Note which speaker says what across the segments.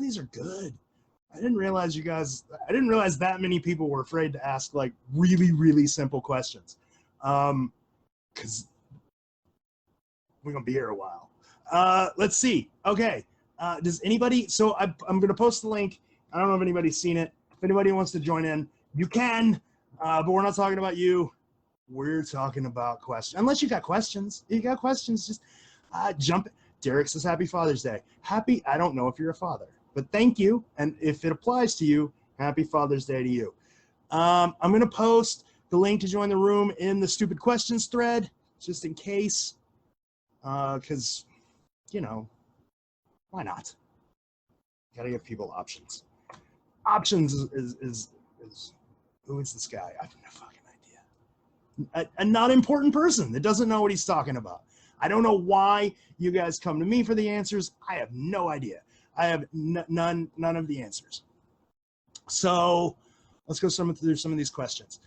Speaker 1: these are good. I didn't realize that many people were afraid to ask like really, really simple questions. Because we're going to be here a while. Let's see. Okay. Does anybody, so I'm going to post the link. I don't know if anybody's seen it. If anybody wants to join in, you can, but we're not talking about you. We're talking about questions. Unless you got questions. If you got questions, just jump. Derek says, happy Father's Day. Happy, I don't know if you're a father, but thank you. And if it applies to you, happy Father's Day to you. I'm going to post the link to join the room in the stupid questions thread, just in case, because, you know, why not? Gotta give people options. Options is who is this guy? I have no fucking idea. A not important person that doesn't know what he's talking about. I don't know why you guys come to me for the answers. I have no idea. I have none of the answers. So let's go through some of these questions.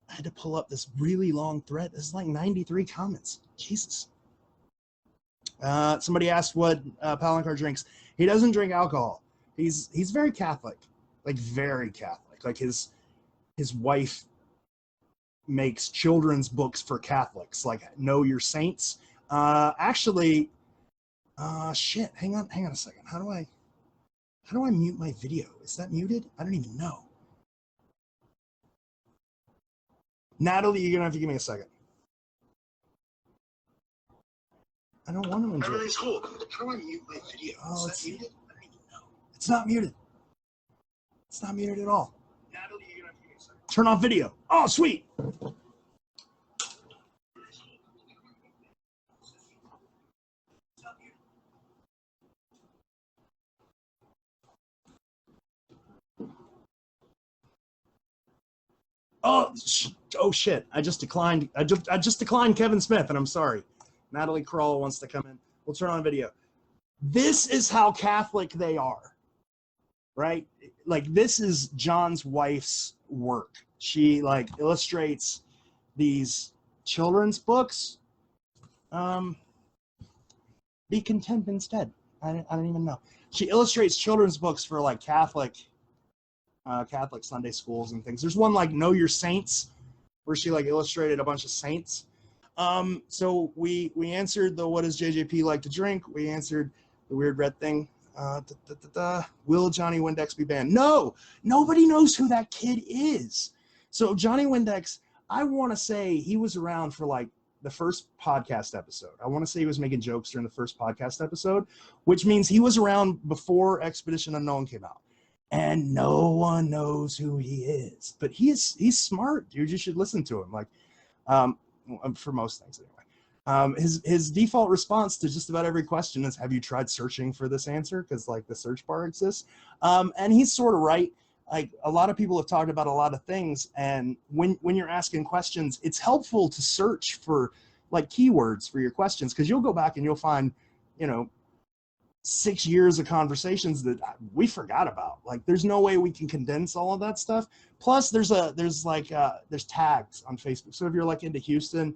Speaker 1: I had to pull up this really long thread. This is like 93 comments. Jesus. Somebody asked what Palanchar drinks. He doesn't drink alcohol. He's very Catholic, like very Catholic. Like his wife makes children's books for Catholics, like Know Your Saints. Actually, shit. Hang on a second. How do I mute my video? Is that muted? I don't even know. Natalie, you're gonna have to give me a second. I don't want to enjoy. Everything's cool. How do I mute my video? Oh, it's muted? I don't even know. It's not muted. It's not muted at all. Natalie, you're gonna have to give me a second. Turn off video. Oh, sweet. Oh shit! I just declined. I just declined Kevin Smith, and I'm sorry. Natalie Kroll wants to come in. We'll turn on video. This is how Catholic they are, right? Like this is John's wife's work. She like illustrates these children's books. Be content instead. I don't even know. She illustrates children's books for like Catholic Sunday schools and things. There's one like Know Your Saints, where she like illustrated a bunch of saints. So we answered the what does JJP like to drink? We answered the weird red thing. Will Johnny Wendex be banned? No, nobody knows who that kid is. So Johnny Wendex, I want to say he was around for like the first podcast episode. I want to say he was making jokes during the first podcast episode, which means he was around before Expedition Unknown came out. And no one knows who he is, but he's smart, dude. You should listen to him. Like, for most things anyway. His default response to just about every question is, have you tried searching for this answer? Because like the search bar exists. And he's sort of right. Like a lot of people have talked about a lot of things. And when you're asking questions, it's helpful to search for like keywords for your questions. Cause you'll go back and you'll find, you know, 6 years of conversations that we forgot about. Like there's no way we can condense all of that stuff. Plus there's tags on Facebook. So if you're like into Houston,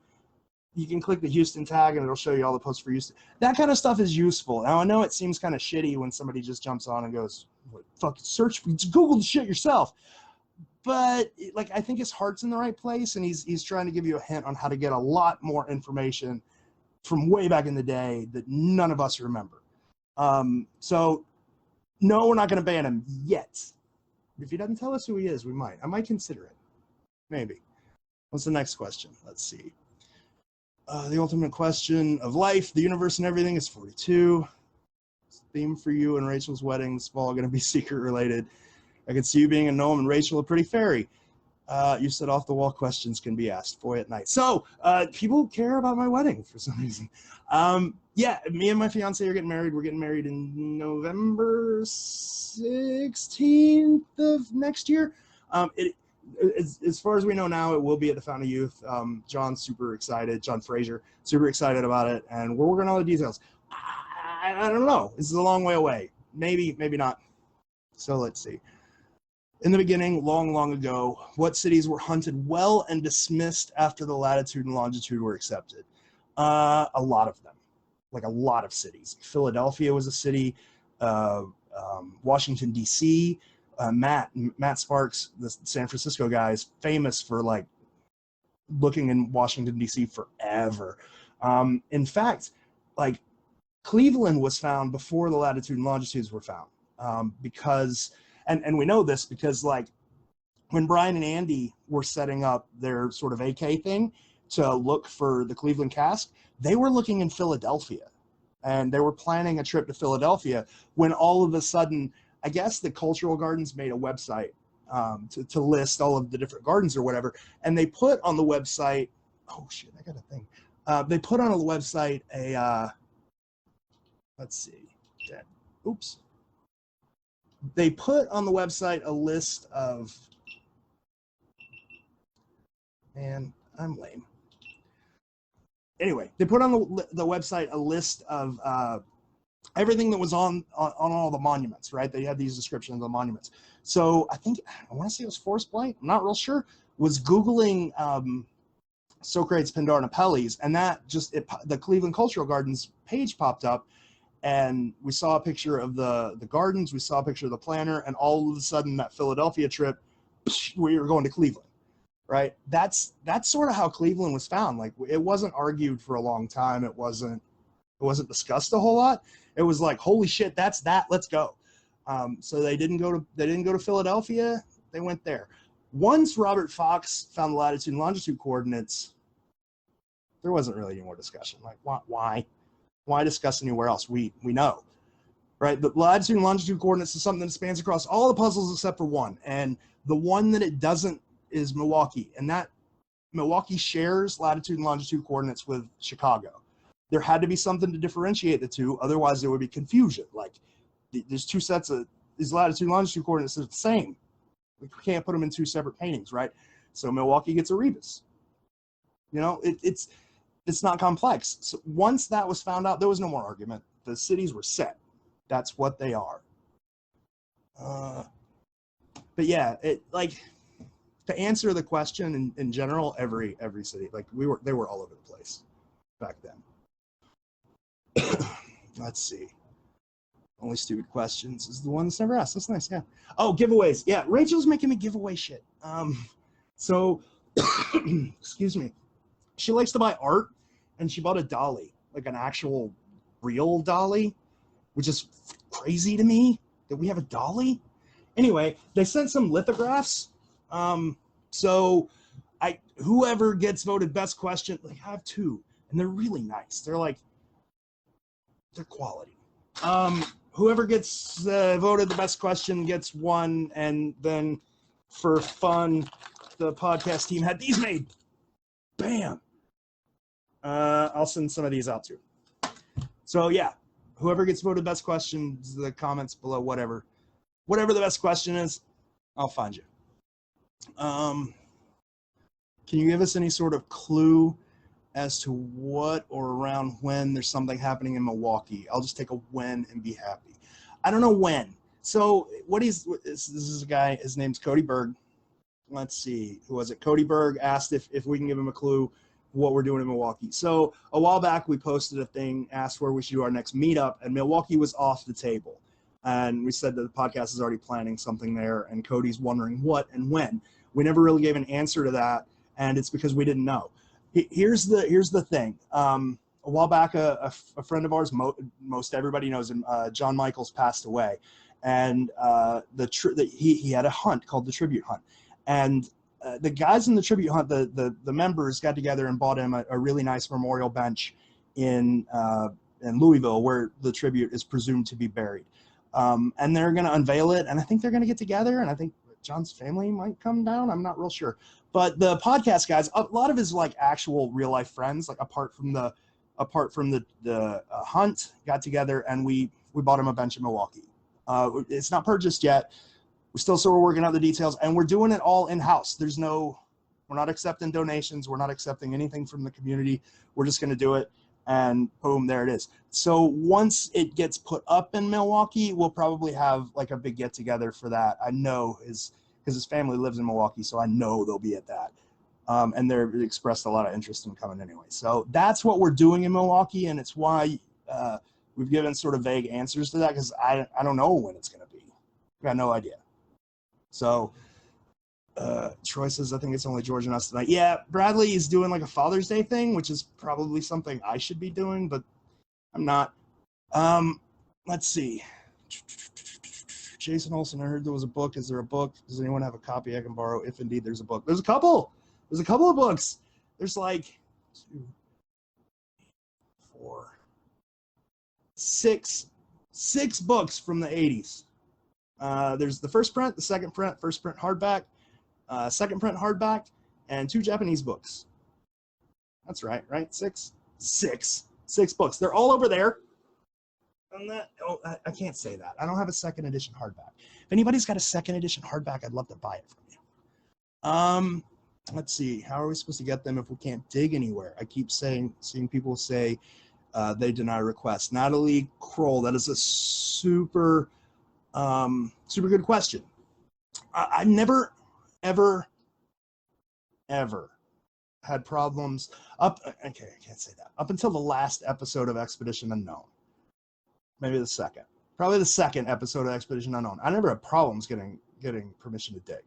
Speaker 1: you can click the Houston tag and it'll show you all the posts for Houston. That kind of stuff is useful. Now I know it seems kind of shitty when somebody just jumps on and goes, fucking search, Google the shit yourself. But like, I think his heart's in the right place and he's trying to give you a hint on how to get a lot more information from way back in the day that none of us remember. So no, we're not going to ban him yet. If he doesn't tell us who he is, we might. I might consider it. Maybe. What's the next question? Let's see. The ultimate question of life, the universe, and everything is 42. Theme for you and Rachel's wedding this fall going to be secret related. I could see you being a gnome and Rachel a pretty fairy. You said off the wall questions can be asked. Boy at night. So people care about my wedding for some reason. Yeah, me and my fiance are getting married. We're getting married in November 16th of next year. As far as we know now, it will be at the Fountain of Youth. John's super excited. John Fraser, super excited about it. And we're working on all the details. I don't know. This is a long way away. Maybe, maybe not. So let's see. In the beginning, long, long ago, what cities were hunted well and dismissed after the latitude and longitude were accepted? A lot of them. Like a lot of cities. Philadelphia was a city. Washington, D.C. Matt Sparks, the San Francisco guy, is famous for like looking in Washington, D.C. forever. In fact, like Cleveland was found before the latitude and longitudes were found, because, and we know this because like when Brian and Andy were setting up their sort of AK thing to look for the Cleveland cask, they were looking in Philadelphia, and they were planning a trip to Philadelphia when all of a sudden, I guess the Cultural Gardens made a website to list all of the different gardens or whatever, and they put on the website, oh shit, I got a thing. They put on the website a, let's see, oops. They put on the website a list of, man, I'm lame. Anyway, they put on the website a list of everything that was on all the monuments, right? They had these descriptions of the monuments. So I want to say it was Forrest Blight, I'm not real sure, was Googling Socrates, Pindar, and Apelles, and that just, the Cleveland Cultural Gardens page popped up, and we saw a picture of the gardens, we saw a picture of the planner, and all of a sudden that Philadelphia trip, we were going to Cleveland. Right, that's sort of how Cleveland was found. Like, it wasn't argued for a long time. It wasn't discussed a whole lot. It was like, holy shit, that's that. Let's go. So they didn't go to Philadelphia. They went there. Once Robert Fox found the latitude and longitude coordinates, there wasn't really any more discussion. Like, why discuss anywhere else? We know, right? The latitude and longitude coordinates is something that spans across all the puzzles except for one, and the one that it doesn't is Milwaukee, and that Milwaukee shares latitude and longitude coordinates with Chicago. There had to be something to differentiate the two, otherwise there would be confusion. Like, there's two sets of these latitude and longitude coordinates that are the same. We can't put them in two separate paintings, right? So Milwaukee gets a rebus. You know, it's not complex. So once that was found out, there was no more argument. The cities were set. That's what they are. But yeah, it like. To answer the question in general, every city, like they were all over the place back then. Let's see. Only stupid questions is the one that's never asked. That's nice, yeah. Oh, giveaways. Yeah, Rachel's making me give away shit. So, excuse me. She likes to buy art, and she bought a dolly, like an actual real dolly, which is crazy to me that we have a dolly. Anyway, they sent some lithographs. So whoever gets voted best question, like, I have two, and they're really nice. They're quality. Whoever gets voted the best question gets one, and then for fun, the podcast team had these made. Bam. I'll send some of these out too. So yeah, whoever gets voted best question, the comments below, whatever the best question is, I'll find you. Can you give us any sort of clue as to what or around when there's something happening in Milwaukee? I'll just take a when and be happy. I don't know when. So this is a guy, his name's Cody Berg. Let's see, who was it? Cody Berg asked if we can give him a clue what we're doing in Milwaukee. So a while back we posted a thing, asked where we should do our next meetup, and Milwaukee was off the table. And we said that the podcast is already planning something there, and Cody's wondering what and when. We never really gave an answer to that, and it's because we didn't know. Here's the thing. A while back, a friend of ours, most everybody knows him, John Michaels, passed away, and he had a hunt called the Tribute Hunt, and the guys in the Tribute Hunt, the members got together and bought him a really nice memorial bench in Louisville, where the tribute is presumed to be buried. And they're going to unveil it, and I think they're going to get together, and I think John's family might come down. I'm not real sure. But the podcast guys, a lot of his like actual real life friends, like apart from the hunt, got together, and we bought him a bench in Milwaukee. It's not purchased yet. We still sort of working out the details, and we're doing it all in-house. We're not accepting donations. We're not accepting anything from the community. We're just going to do it. And boom, there it is. So once it gets put up in Milwaukee, we'll probably have like a big get together for that. I know because his family lives in Milwaukee, so I know they'll be at that. And they've expressed a lot of interest in coming anyway. So that's what we're doing in Milwaukee, and it's why we've given sort of vague answers to that because I don't know when it's going to be. I got no idea. So Troy says, I think it's only George and us tonight. Yeah, Bradley is doing like a Father's Day thing, which is probably something I should be doing, but I'm not. Let's see. Jason Olson, I heard there was a book. Is there a book? Does anyone have a copy I can borrow? If indeed there's a book. There's a couple. There's a couple of books. There's like 2, 4, 6 books from the 80s. There's the first print, the second print, first print hardback, second print hardback, and 2 Japanese books. That's right? 6 books. They're all over there. On that, I can't say that. I don't have a second edition hardback. If anybody's got a second edition hardback, I'd love to buy it from you. Let's see. How are we supposed to get them if we can't dig anywhere? I keep seeing people say they deny requests. Natalie Kroll, that is a super good question. I never, ever had problems okay, I can't say that. Up until the last episode of Expedition Unknown. Maybe the second. Probably the second episode of Expedition Unknown. I never had problems getting permission to dig.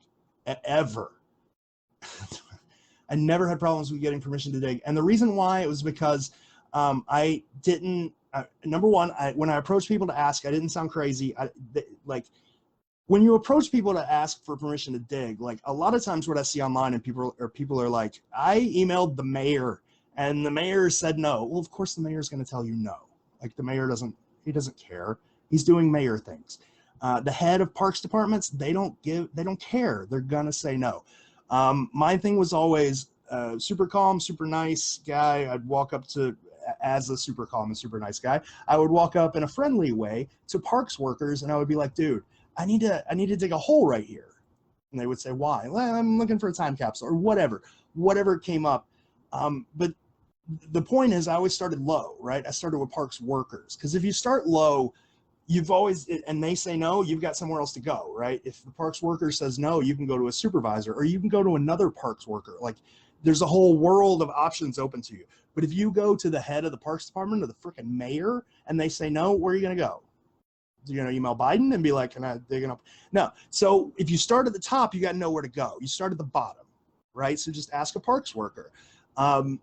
Speaker 1: Ever. I never had problems with getting permission to dig. And the reason why it was because I didn't, number one, when I approached people to ask, I didn't sound crazy. Like, when you approach people to ask for permission to dig, like a lot of times what I see online and people are like, I emailed the mayor and the mayor said no. Well, of course the mayor's going to tell you no. Like the mayor doesn't care. He's doing mayor things. The head of parks departments, they don't care. They're going to say no. My thing was always super calm, super nice guy. I'd walk up to, as a super calm and super nice guy, I would walk up in a friendly way to parks workers and I would be like, dude, I need to dig a hole right here. And they would say, why? Well, I'm looking for a time capsule or whatever came up. But the point is I always started low, right? I started with parks workers. Because if you start low, you've always, and they say no, you've got somewhere else to go, right? If the parks worker says no, you can go to a supervisor or you can go to another parks worker. Like there's a whole world of options open to you. But if you go to the head of the parks department or the freaking mayor and they say no, where are you going to go? You're going to email Biden and be like, can I dig it up? No. So if you start at the top, you got to know where to go. You start at the bottom, right? So just ask a parks worker. About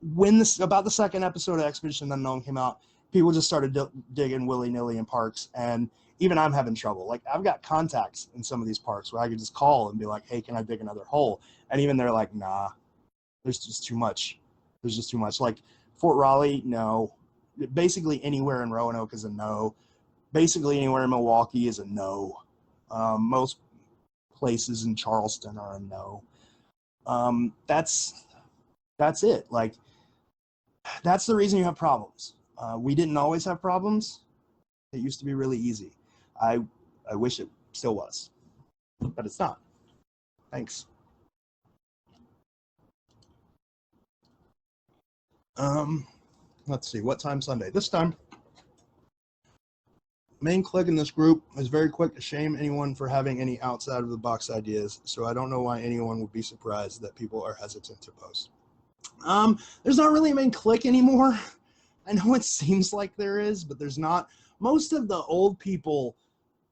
Speaker 1: the second episode of Expedition Unknown came out, people just started digging willy-nilly in parks, and even I'm having trouble. Like I've got contacts in some of these parks where I could just call and be like, hey, can I dig another hole? And even they're like, nah, there's just too much. There's just too much. Like Fort Raleigh, no. Basically anywhere in Roanoke is a no. Basically anywhere in Milwaukee is a no. Most places in Charleston are a no. That's it. Like that's the reason you have problems. We didn't always have problems. It used to be really easy. I wish it still was, but it's not. Thanks. Let's see, what time Sunday? This time, main click in this group is very quick to shame anyone for having any outside of the box ideas, so I don't know why anyone would be surprised that people are hesitant to post. There's not really a main click anymore. I know it seems like there is, but there's not. Most of the old people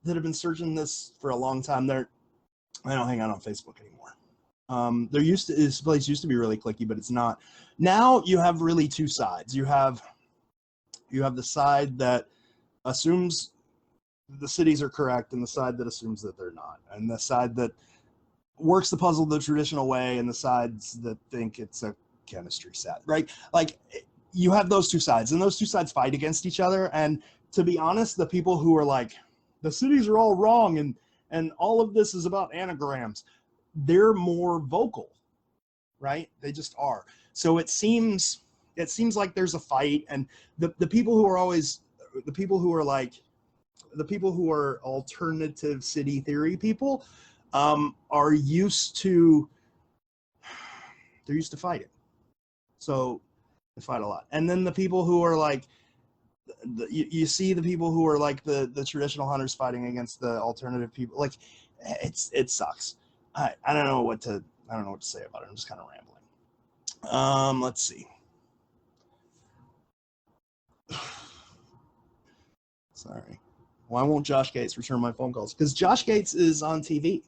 Speaker 1: that have been searching this for a long time, they don't hang out on Facebook anymore. This place used to be really clicky, but it's not. Now you have really two sides. You have the side that assumes the cities are correct and the side that assumes that they're not, and the side that works the puzzle the traditional way and the sides that think it's a chemistry set, right? Like you have those two sides, and those two sides fight against each other. And to be honest, the people who are like, the cities are all wrong and all of this is about anagrams, they're more vocal, right? They just are. So it seems like there's a fight, and the people who are always, the people who are like, the people who are alternative city theory people are used to, they're used to fighting. So they fight a lot. And then the people who are like, you see the people who are like the traditional hunters fighting against the alternative people. Like it sucks. I don't know what to say about it. I'm just kind of rambling. Let's see. Sorry. Why won't Josh Gates return my phone calls? Because Josh Gates is on TV,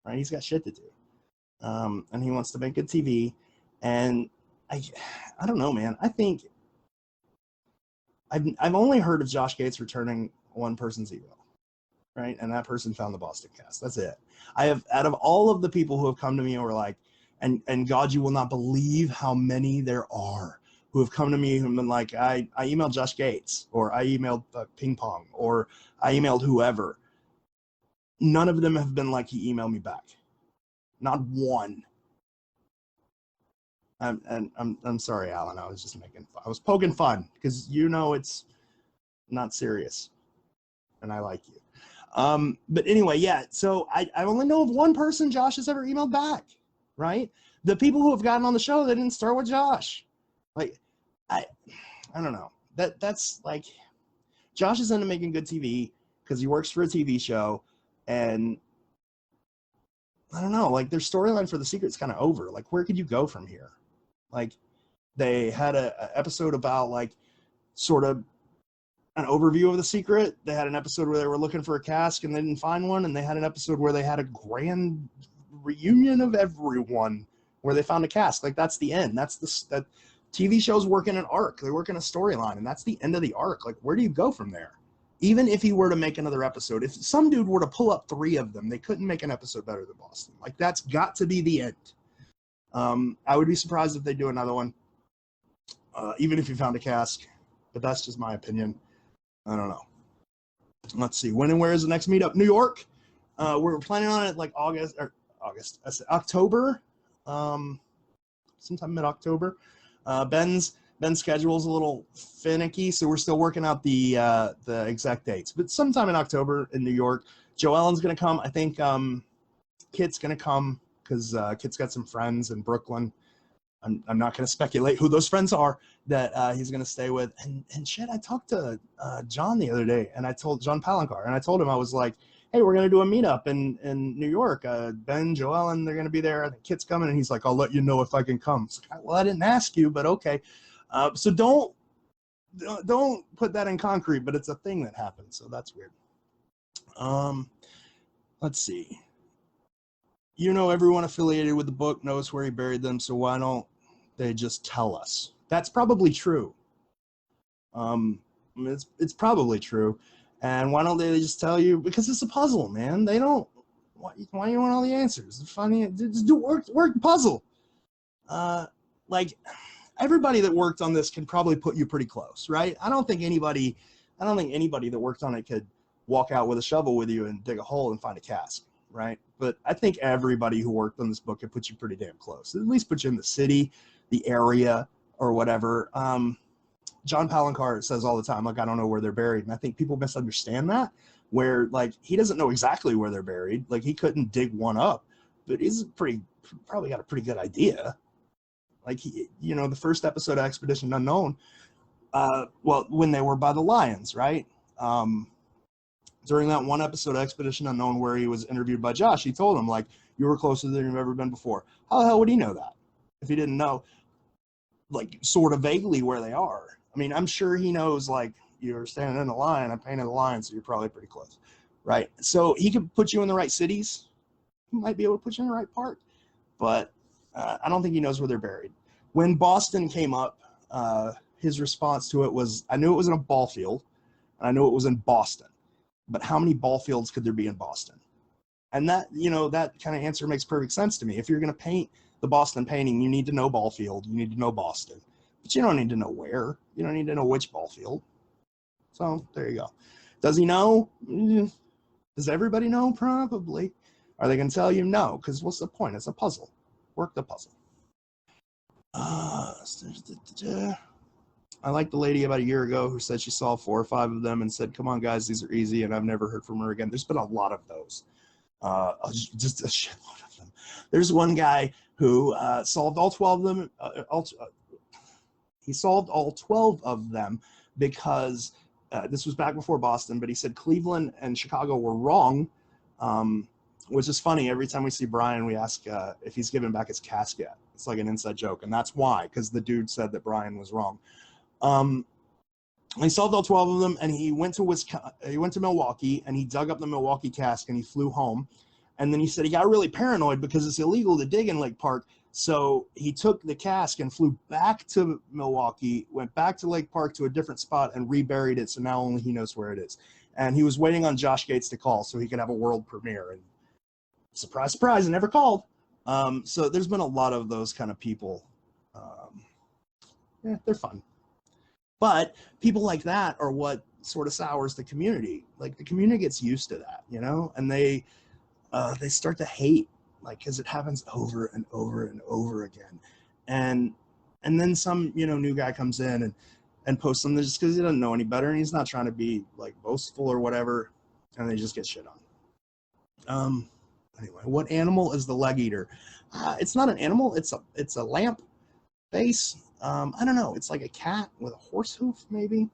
Speaker 1: right? He's got shit to do. And he wants to make good TV. And I don't know, man. I think I've only heard of Josh Gates returning one person's email, right? And that person found the Boston cast. That's it. I have, out of all of the people who have come to me and were like, and God, you will not believe how many there are who have come to me and been like, I emailed Josh Gates, or I emailed Ping Pong, or I emailed whoever. None of them have been like, he emailed me back. Not one. I'm sorry, Alan. I was just making fun. I was poking fun because you know it's not serious, and I like you. But anyway, yeah. So I only know of one person Josh has ever emailed back. Right? The people who have gotten on the show, they didn't start with Josh. Like, I don't know. That's like, Josh is into making good TV because he works for a TV show, and I don't know. Like, their storyline for The Secret's kind of over. Like, where could you go from here? Like, they had a episode about like sort of an overview of The Secret. They had an episode where they were looking for a cask and they didn't find one, and they had an episode where they had a grand reunion of everyone where they found a cask. Like, that's the end. That TV shows work in an arc. They work in a storyline, and that's the end of the arc. Like, where do you go from there? Even if he were to make another episode, if some dude were to pull up 3 of them, they couldn't make an episode better than Boston. Like, that's got to be the end. I would be surprised if they do another one, even if you found a cask, but that's just my opinion. I don't know. Let's see. When and where is the next meetup? New York. We're planning on it like October, sometime mid-October. Ben's schedule's a little finicky, so we're still working out the exact dates. But sometime in October in New York. Joellen's gonna come. I think Kit's gonna come because Kit's got some friends in Brooklyn. I'm not gonna speculate who those friends are that he's gonna stay with. And shit, I talked to John the other day, and I told John Palanchar, and I told him, I was like, hey, we're gonna do a meetup in New York. Ben, Joellen, they're gonna be there. I think Kit's coming, and he's like, I'll let you know if I can come. It's like, well, I didn't ask you, but okay. So don't put that in concrete, but it's a thing that happens, so that's weird. Let's see. You know, everyone affiliated with the book knows where he buried them, so why don't they just tell us? That's probably true. It's probably true. And why don't they just tell you? Because it's a puzzle, man. They don't. Why do you want all the answers? It's funny. Just do work puzzle. Like, everybody that worked on this can probably put you pretty close, right? I don't think anybody that worked on it could walk out with a shovel with you and dig a hole and find a cask, right? But I think everybody who worked on this book could put you pretty damn close. At least put you in the city, the area, or whatever. John Palanchar says all the time, like, I don't know where they're buried. And I think people misunderstand that, where, like, he doesn't know exactly where they're buried. Like, he couldn't dig one up, but he's probably got a pretty good idea. Like, the first episode of Expedition Unknown, when they were by the lions, right? During that one episode of Expedition Unknown where he was interviewed by Josh, he told him, like, you were closer than you've ever been before. How the hell would he know that if he didn't know, like, sort of vaguely where they are? I mean, I'm sure he knows, like, you're standing in a line, I painted a line, so you're probably pretty close, right? So he could put you in the right cities. He might be able to put you in the right part, but I don't think he knows where they're buried. When Boston came up, his response to it was, I knew it was in a ball field, and I knew it was in Boston, but how many ball fields could there be in Boston? And that, that kind of answer makes perfect sense to me. If you're going to paint the Boston painting, you need to know ball field, you need to know Boston, but you don't need to know where. You don't need to know which ball field. So there you go. Does he know? Does everybody know? Probably. Are they going to tell you? No, because what's the point? It's a puzzle. Work the puzzle. I like the lady about a year ago who said she saw 4 or 5 of them and said, come on, guys, these are easy, and I've never heard from her again. There's been a lot of those. Just a shitload of them. There's one guy who solved all 12 of them. He solved all 12 of them because this was back before Boston, but he said Cleveland and Chicago were wrong, which is funny. Every time we see Brian, we ask if he's given back his casket. It's like an inside joke, and that's why, because the dude said that Brian was wrong. He solved all 12 of them, and he went to Milwaukee, and he dug up the Milwaukee cask, and he flew home. And then he said he got really paranoid because it's illegal to dig in Lake Park. So he took the cask and flew back to Milwaukee, went back to Lake Park to a different spot, and reburied it. So now only he knows where it is. And he was waiting on Josh Gates to call so he could have a world premiere. And surprise, surprise, it never called. So there's been a lot of those kind of people. Yeah, they're fun. But people like that are what sort of sours the community. Like, the community gets used to that, you know, and they start to hate, like, because it happens over and over and over again. And then some, you know, new guy comes in and posts them just because he doesn't know any better, and he's not trying to be like boastful or whatever, and they just get shit on. Anyway, what animal is the leg eater? It's not an animal. It's a lamp base. I don't know. It's like a cat with a horse hoof, maybe.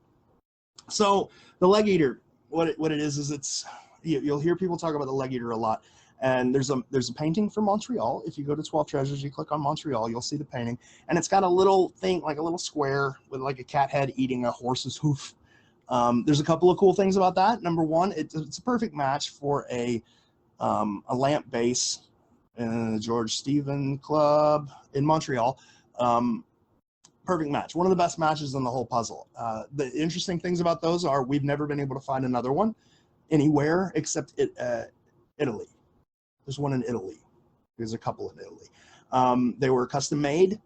Speaker 1: So the leg eater, what it is it's, you'll hear people talk about the leg eater a lot. And there's a painting from Montreal. If you go to 12 Treasures, you click on Montreal, you'll see the painting. And it's got a little thing, like a little square with like a cat head eating a horse's hoof. There's a couple of cool things about that. Number one, it's a perfect match for a lamp base in the George Stephen Club in Montreal. Perfect match. One of the best matches in the whole puzzle. The interesting things about those are we've never been able to find another one anywhere except Italy. There's one in Italy. There's a couple in Italy. They were custom made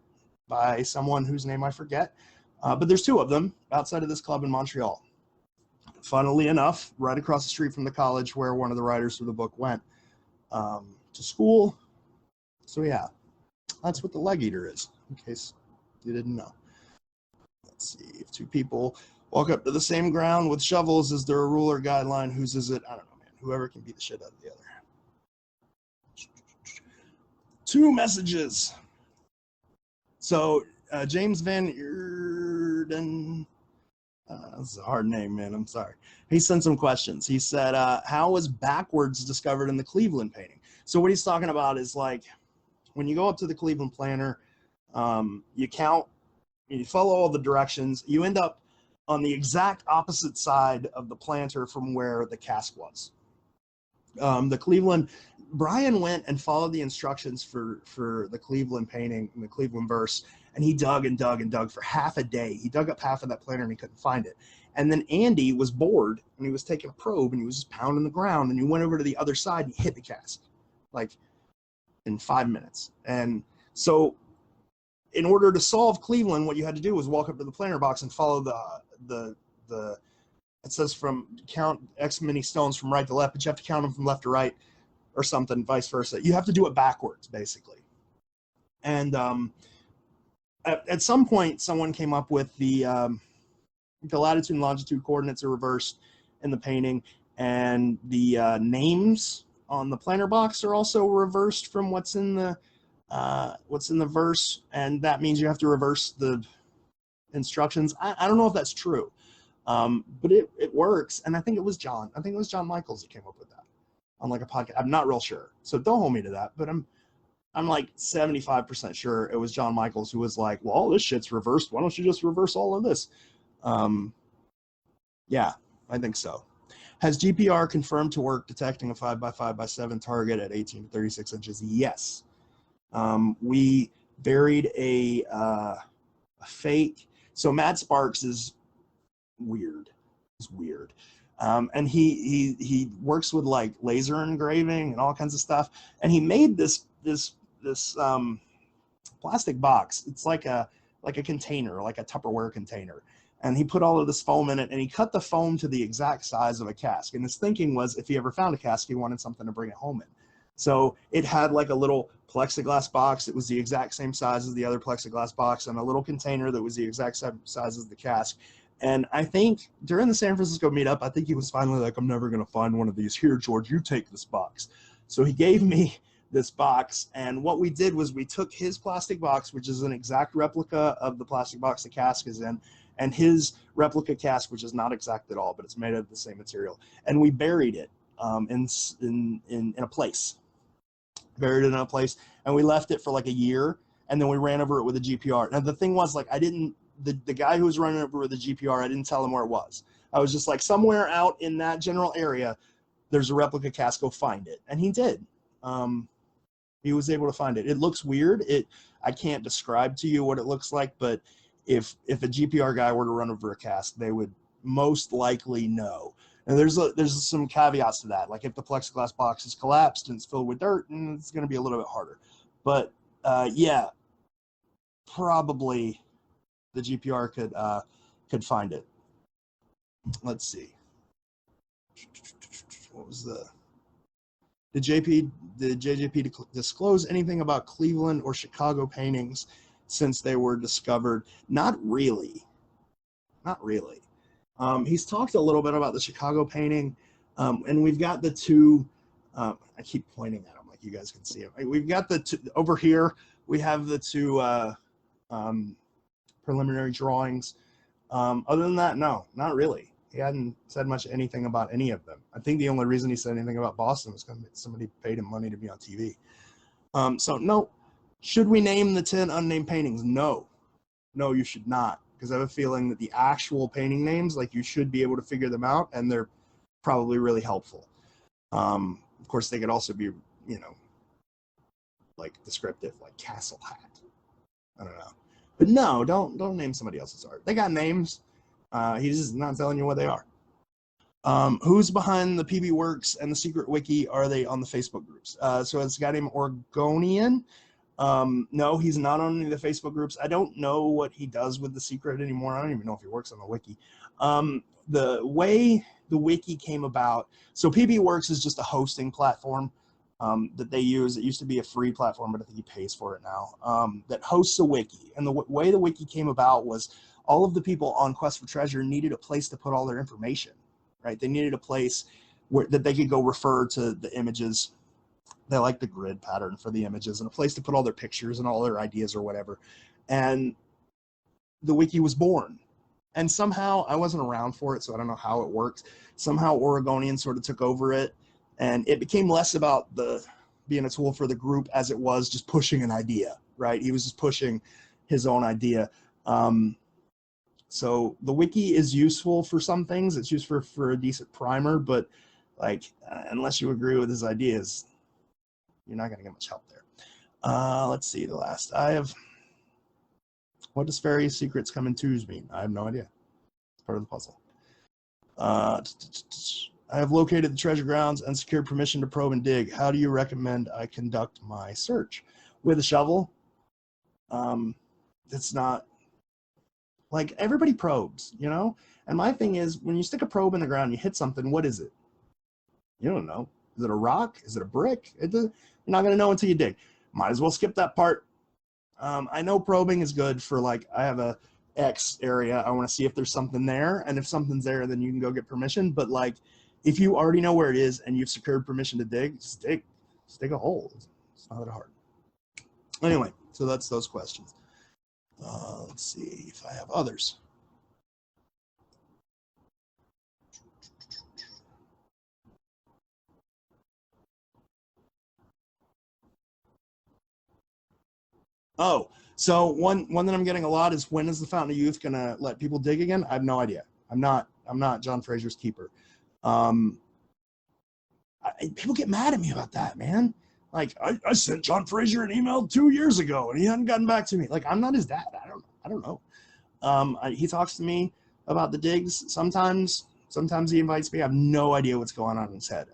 Speaker 1: by someone whose name I forget. But there's two of them outside of this club in Montreal. Funnily enough, right across the street from the college where one of the writers for the book went to school. So yeah, that's what the leg eater is, in case you didn't know. Let's see. If two people walk up to the same ground with shovels, is there a rule or guideline? Whose is it? I don't know, man. Whoever can beat the shit out of the other. 2 messages. So James Van Eerden, that's a hard name, man. I'm sorry. He sent some questions. He said, how was backwards discovered in the Cleveland painting? So what he's talking about is, like, when you go up to the Cleveland planner, you count, you follow all the directions, you end up on the exact opposite side of the planter from where the cask was. The Cleveland, Brian went and followed the instructions for the Cleveland painting and the Cleveland verse, and he dug and dug and dug for half a day. He dug up half of that planter and he couldn't find it. And then Andy was bored and he was taking a probe and he was just pounding the ground, and he went over to the other side and he hit the cask, like, in 5 minutes. And so in order to solve Cleveland, what you had to do was walk up to the planter box and follow the it says from count X many stones from right to left, but you have to count them from left to right or something, vice versa. You have to do it backwards, basically. And at some point, someone came up with the latitude and longitude coordinates are reversed in the painting, and the names on the planter box are also reversed from what's in the verse, and that means you have to reverse the instructions. I don't know if that's true, but it works, and I think it was John Michaels that came up with that on, like, a podcast. I'm not real sure, so don't hold me to that, but I'm like 75% sure it was John Michaels who was like, well, this shit's reversed, why don't you just reverse all of this? Yeah, I think so. Has GPR confirmed to work detecting a 5x5x7 target at 18 to 36 inches? Yes. We buried a fake. So Matt Sparks is weird. He's weird. And he works with, like, laser engraving and all kinds of stuff. And he made this plastic box. It's like a container, like a Tupperware container. And he put all of this foam in it, and he cut the foam to the exact size of a cask. And his thinking was, if he ever found a cask, he wanted something to bring it home in. So it had, like, a little plexiglass box. It was the exact same size as the other plexiglass box, and a little container that was the exact same size as the cask. And I think during the San Francisco meetup, I think he was finally like, I'm never going to find one of these. Here, George, you take this box. So he gave me this box, and what we did was we took his plastic box, which is an exact replica of the plastic box the cask is in, and his replica cask, which is not exact at all, but it's made out of the same material, and we buried it in a place. Buried it in a place, and we left it for like a year, and then we ran over it with a GPR. Now the thing was, like, I didn't the guy who was running over with the GPR, I didn't tell him where it was. I was just like, somewhere out in that general area, there's a replica cast, go find it. And he did. He was able to find it. It looks weird. I can't describe to you what it looks like, but if a GPR guy were to run over a cast, they would most likely know. And there's some caveats to that. Like if the plexiglass box is collapsed and it's filled with dirt, and it's going to be a little bit harder. But yeah, probably the GPR could find it. Let's see. What was did JJP disclose anything about Cleveland or Chicago paintings since they were discovered? Not really. Not really. He's talked a little bit about the Chicago painting, and we've got the two. I keep pointing at them like you guys can see them. We've got the two over here. We have the two preliminary drawings. Other than that, no, not really. He hadn't said much anything about any of them. I think the only reason he said anything about Boston was because somebody paid him money to be on TV. So no. Should we name the 10 unnamed paintings? No. No, you should not. Because I have a feeling that the actual painting names, like, you should be able to figure them out, and they're probably really helpful. Of course, they could also be, you know, like descriptive, like Castle Hat. I don't know. But no, don't name somebody else's art. They got names. He's just not telling you what they are. Who's behind the PB Works and the Secret Wiki? Are they on the Facebook groups? So it's a guy named Oregonian. No, he's not on any of the Facebook groups. I don't know what he does with the Secret anymore. I don't even know if he works on the wiki. The way the wiki came about, so PB Works is just a hosting platform that they use. It used to be a free platform, but I think he pays for it now, that hosts a wiki. And the way the wiki came about was all of the people on Quest for Treasure needed a place to put all their information, right? They needed a place that they could go refer to the images. They like the grid pattern for the images, and a place to put all their pictures and all their ideas or whatever. And the wiki was born. And somehow, I wasn't around for it, so I don't know how it worked. Somehow Oregonian sort of took over it, and it became less about being a tool for the group as it was just pushing an idea, right? He was just pushing his own idea. So the wiki is useful for some things. It's used for a decent primer, but like unless you agree with his ideas, you're not going to get much help there. Let's see the last. What does fairies, secrets, come in twos mean? I have no idea. It's part of the puzzle. I have located the treasure grounds and secured permission to probe and dig. How do you recommend I conduct my search? With a shovel? It's not, like, everybody probes, you know? And my thing is, when you stick a probe in the ground, you hit something, what is it? You don't know. Is it a rock? Is it a brick? You're not going to know until you dig. Might as well skip that part. I know probing is good for, like, I have a X area. I want to see if there's something there. And if something's there, then you can go get permission. But, like, if you already know where it is and you've secured permission to dig, just dig. Just dig a hole. It's not that hard. Anyway, so that's those questions. Let's see if I have others. Oh, so one that I'm getting a lot is, when is the Fountain of Youth gonna let people dig again? I have no idea. I'm not John Fraser's keeper. People get mad at me about that, man. Like, I sent John Fraser an email 2 years ago and he hadn't gotten back to me. Like, I'm not his dad. I don't know. He talks to me about the digs sometimes. Sometimes he invites me. I have no idea what's going on in his head.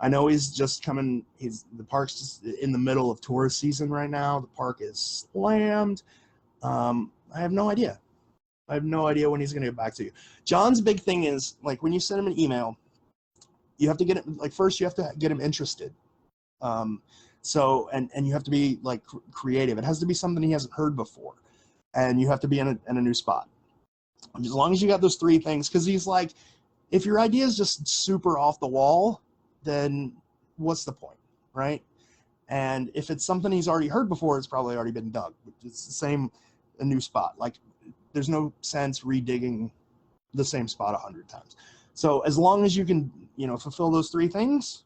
Speaker 1: I know he's just coming. The park's just in the middle of tourist season right now. The park is slammed. I have no idea. I have no idea when he's going to get back to you. John's big thing is, like, when you send him an email, you have to get him, like, first you have to get him interested. So you have to be, like, creative. It has to be something he hasn't heard before, and you have to be in a new spot. As long as you got those three things, because he's like, if your idea is just super off the wall, then what's the point, right? And if it's something he's already heard before, it's probably already been dug. It's the same, a new spot. Like, there's no sense redigging the same spot 100 times. So as long as you can, fulfill those three things,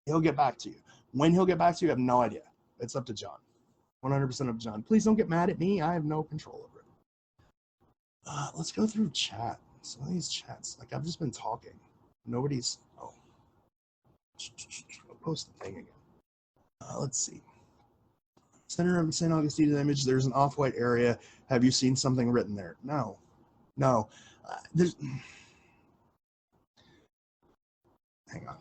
Speaker 1: he'll get back to you. When he'll get back to you, I have no idea. It's up to John. 100% up to John. Please don't get mad at me. I have no control over it. Let's go through chat. Some of these chats, like I've just been talking. Nobody's. Oh, I'll post the thing again. Let's see. Center of St. Augustine's image. There's an off-white area. Have you seen something written there? No, no. There's. Hang on.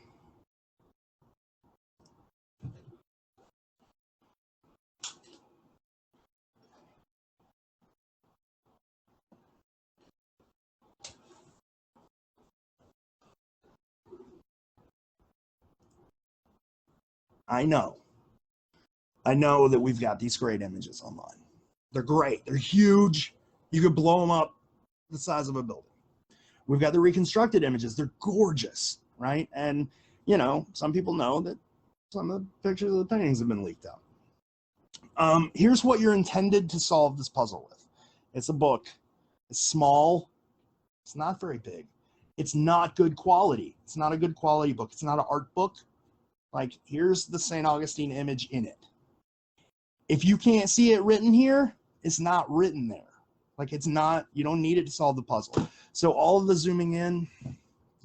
Speaker 1: I know that we've got these great images online. They're great. They're huge. You could blow them up the size of a building. We've got the reconstructed images. They're gorgeous, right? And, you know, some people know that some of the pictures of the paintings have been leaked out. Here's what you're intended to solve this puzzle with. It's a book. It's small. It's not very big. It's not good quality. It's not a good quality book. It's not an art book. Like, here's the St. Augustine image in it. If you can't see it written here, it's not written there. Like, it's not, you don't need it to solve the puzzle. So all of the zooming in,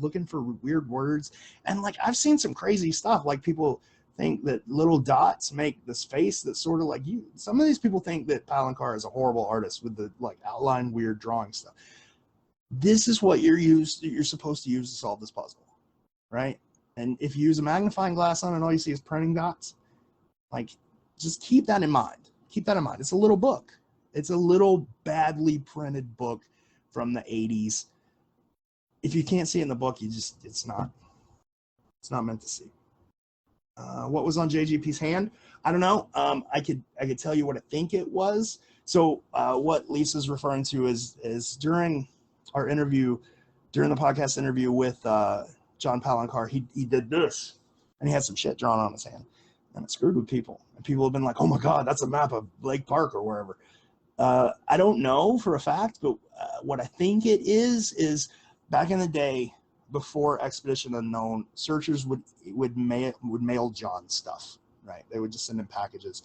Speaker 1: looking for weird words. And like, I've seen some crazy stuff. Like, people think that little dots make this face that's sort of like you. Some of these people think that Palanchar is a horrible artist with the like outline weird drawing stuff. This is what you're supposed to use to solve this puzzle, right? And if you use a magnifying glass on it, all you see is printing dots. Like, just keep that in mind. Keep that in mind. It's a little book. It's a little badly printed book from the 80s. If you can't see it in the book, it's not meant to see. What was on JGP's hand? I don't know. I could tell you what I think it was. So what Lisa's referring to is during our interview, during the podcast interview with John Palanchar, he did this, and he had some shit drawn on his hand, and it screwed with people. And people have been like, "Oh my God, that's a map of Lake Park or wherever." I don't know for a fact, but what I think it is back in the day, before Expedition Unknown, searchers would mail John stuff, right? They would just send him packages,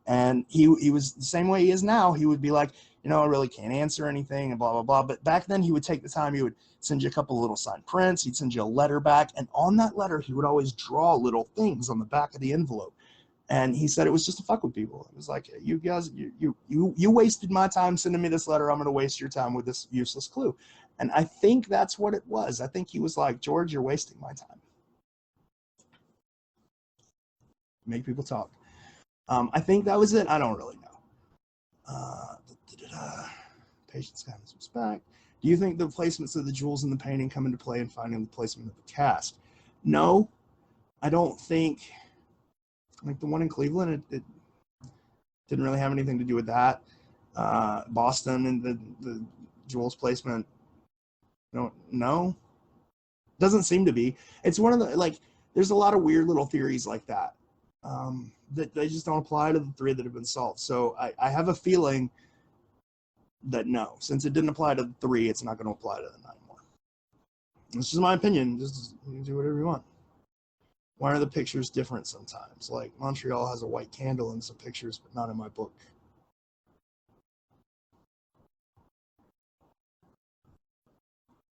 Speaker 1: and he was the same way he is now. He would be like, you know, I really can't answer anything and blah blah blah. But back then, he would take the time. He would send you a couple of little signed prints. He'd send you a letter back, and on that letter, he would always draw little things on the back of the envelope. And he said it was just to fuck with people. It was like, you guys, you wasted my time sending me this letter. I'm going to waste your time with this useless clue. And I think that's what it was. I think he was like, George, you're wasting my time. Make people talk. I think that was it. I don't really know. Patience, kindness, respect. Do you think the placements of the jewels in the painting come into play in finding the placement of the cast? No, I don't think. Like the one in Cleveland, it didn't really have anything to do with that. Boston and the jewels placement, no, doesn't seem to be. It's one of the, like, there's a lot of weird little theories like that that they just don't apply to the 3 that have been solved. So I have a feeling that no, since it didn't apply to the 3, it's not going to apply to the 9 more. This is my opinion. Just do whatever you want. Why are the pictures different sometimes? Like, Montreal has a white candle in some pictures, but not in my book.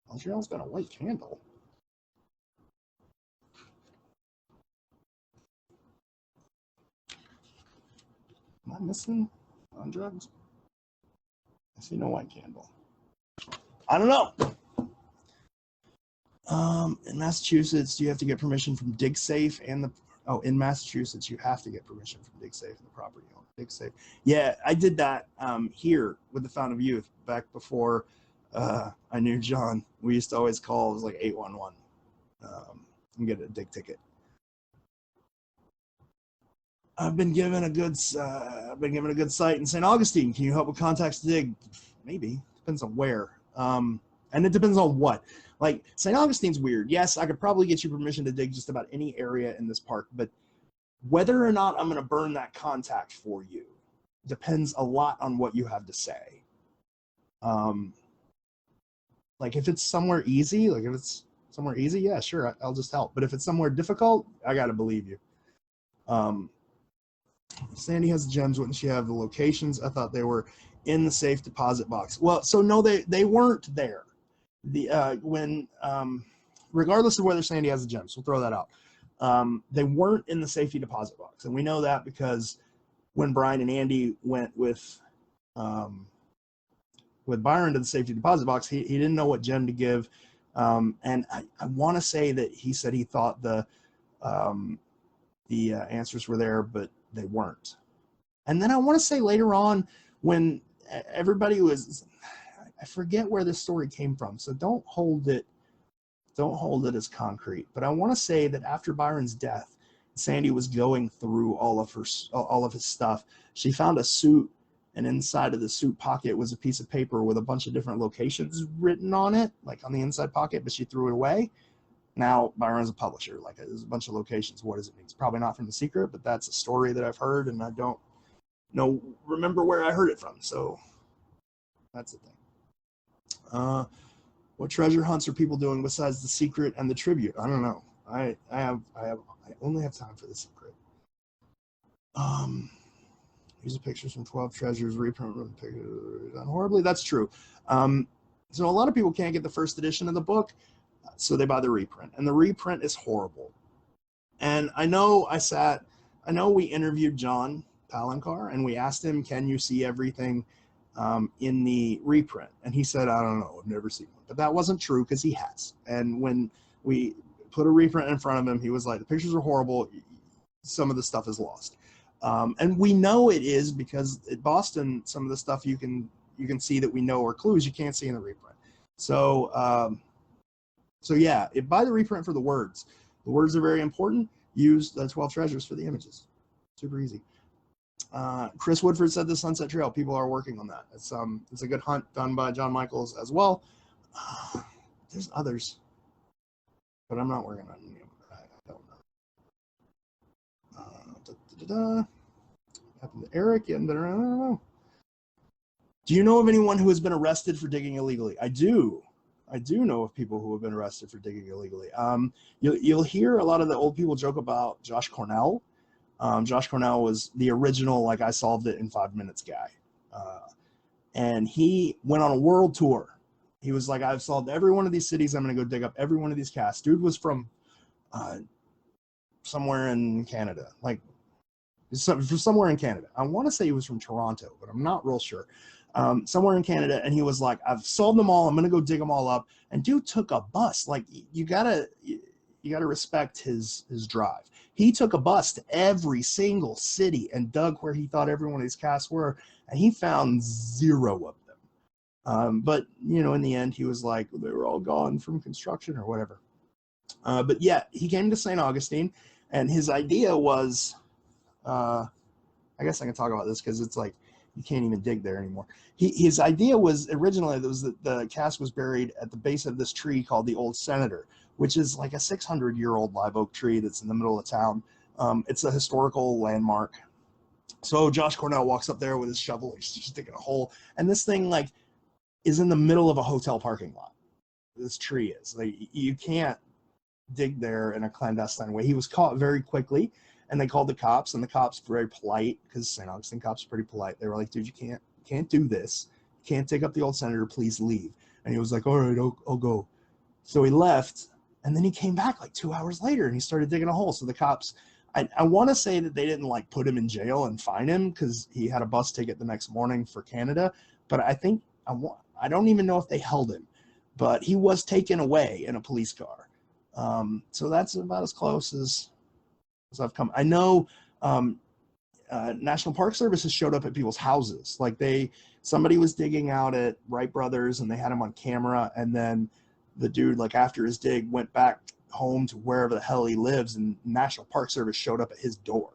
Speaker 1: Montreal's got a white candle. Am I missing on drugs? I see no white candle. I don't know. In Massachusetts, you have to get permission from DigSafe and in Massachusetts, you have to get permission from DigSafe and the property owner. DigSafe. Yeah, I did that here with the Fountain of Youth back before I knew John. We used to always call, it was like 811 and get a dig ticket. I've been given a good site in St. Augustine. Can you help with contacts to dig? Maybe. Depends on where. And it depends on what. Like, St. Augustine's weird. Yes, I could probably get you permission to dig just about any area in this park, but whether or not I'm going to burn that contact for you depends a lot on what you have to say. Like, if it's somewhere easy, yeah, sure, I'll just help. But if it's somewhere difficult, I got to believe you. Sandy has the gems. Wouldn't she have the locations? I thought they were in the safe deposit box. Well, so no, they weren't there. Regardless of whether Sandy has the gems, we'll throw that out. They weren't in the safety deposit box, and we know that because when Brian and Andy went with Byron to the safety deposit box, he didn't know what gem to give, and I want to say that he said he thought the answers were there, but they weren't. And then I want to say later on when everybody was, I forget where this story came from, so don't hold it as concrete. But I want to say that after Byron's death, Sandy was going through all of his stuff. She found a suit, and inside of the suit pocket was a piece of paper with a bunch of different locations written on it, like on the inside pocket, but she threw it away. Now Byron's a publisher, like there's a bunch of locations. What does it mean? It's probably not from The Secret, but that's a story that I've heard, and I don't remember where I heard it from. So that's the thing. What treasure hunts are people doing besides The Secret and the tribute? I don't know. I only have time for The Secret. Use the pictures from 12 treasures, reprint pictures done horribly. That's true. So a lot of people can't get the first edition of the book, so they buy the reprint, and the reprint is horrible. And I know we interviewed John Palanchar, and we asked him, can you see everything in the reprint? And he said, I don't know, I've never seen one. But that wasn't true, because he has. And when we put a reprint in front of him, he was like, the pictures are horrible, some of the stuff is lost. And we know it is, because at Boston, some of the stuff you can see that we know are clues you can't see in the reprint. So yeah, buy the reprint for the words. The words are very important. Use the 12 treasures for the images. Super easy. Chris Woodford said the Sunset Trail. People are working on that. It's a good hunt done by John Michaels as well. There's others, but I'm not working on any of them. I don't know. Happened to Eric, and I don't know. Do you know of anyone who has been arrested for digging illegally? I do know of people who have been arrested for digging illegally. You'll hear a lot of the old people joke about Josh Cornell. Josh Cornell was the original, like, I solved it in 5 minutes guy. And he went on a world tour. He was like, I've solved every one of these cities. I'm going to go dig up every one of these casts. Dude was from somewhere in Canada, like somewhere in Canada. I want to say he was from Toronto, but I'm not real sure. Somewhere in Canada, and he was like, I've solved them all. I'm going to go dig them all up. And dude took a bus. Like, you gotta respect his drive. He took a bus to every single city and dug where he thought every one of these casts were, and he found 0 of them. But in the end, he was like, they were all gone from construction or whatever. But yeah, he came to St. Augustine, and his idea was, I guess I can talk about this because it's like you can't even dig there anymore. His idea was originally that the cast was buried at the base of this tree called the Old Senator, which is like a 600-year-old live oak tree that's in the middle of town. It's a historical landmark. So Josh Cornell walks up there with his shovel. He's just digging a hole, and this thing like is in the middle of a hotel parking lot. This tree is like, you can't dig there in a clandestine way. He was caught very quickly, and they called the cops, and the cops were very polite, because St. Augustine cops are pretty polite. They were like, dude, you can't do this. You can't dig up the Old Senator. Please leave. And he was like, all right, I'll go. So he left, and then he came back like 2 hours later, and he started digging a hole. So the cops, I want to say that they didn't like put him in jail and fine him, because he had a bus ticket the next morning for Canada. But I don't even know if they held him, but he was taken away in a police car. So that's about as close as I've come. I know National Park Service has showed up at people's houses. Like somebody was digging out at Wright Brothers, and they had him on camera, and then the dude, like after his dig, went back home to wherever the hell he lives, and National Park Service showed up at his door.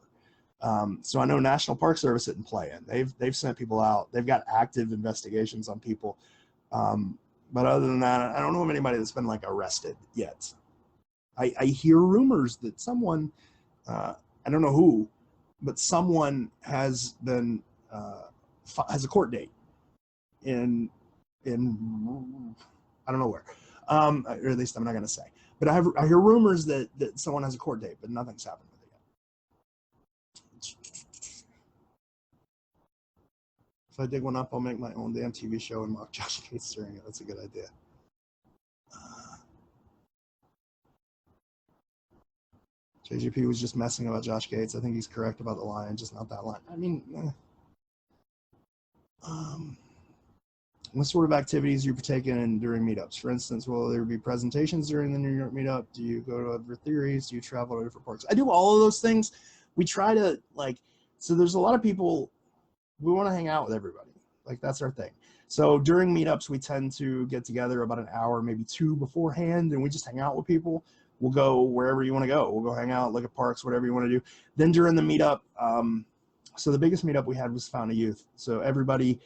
Speaker 1: So I know National Park Service didn't play in. They've sent people out. They've got active investigations on people. But other than that, I don't know of anybody that's been like arrested yet. I hear rumors that someone, I don't know who, but someone has been has a court date in I don't know where, or at least I'm not going to say. But I hear rumors that someone has a court date, but nothing's happened with it yet. If I dig one up, I'll make my own damn TV show and mock Josh Gates during it. That's a good idea. JGP was just messing about Josh Gates. I think he's correct about the line, just not that line. I mean, what sort of activities do you partake in during meetups? For instance, will there be presentations during the New York meetup? Do you go to other theories? Do you travel to different parks? I do all of those things. We try to, like, so there's a lot of people, we want to hang out with everybody. Like, that's our thing. So during meetups, we tend to get together about an hour, maybe two beforehand, and we just hang out with people. We'll go wherever you want to go. We'll go hang out, look at parks, whatever you want to do. Then during the meetup, so the biggest meetup we had was Fountain of Youth. So everybody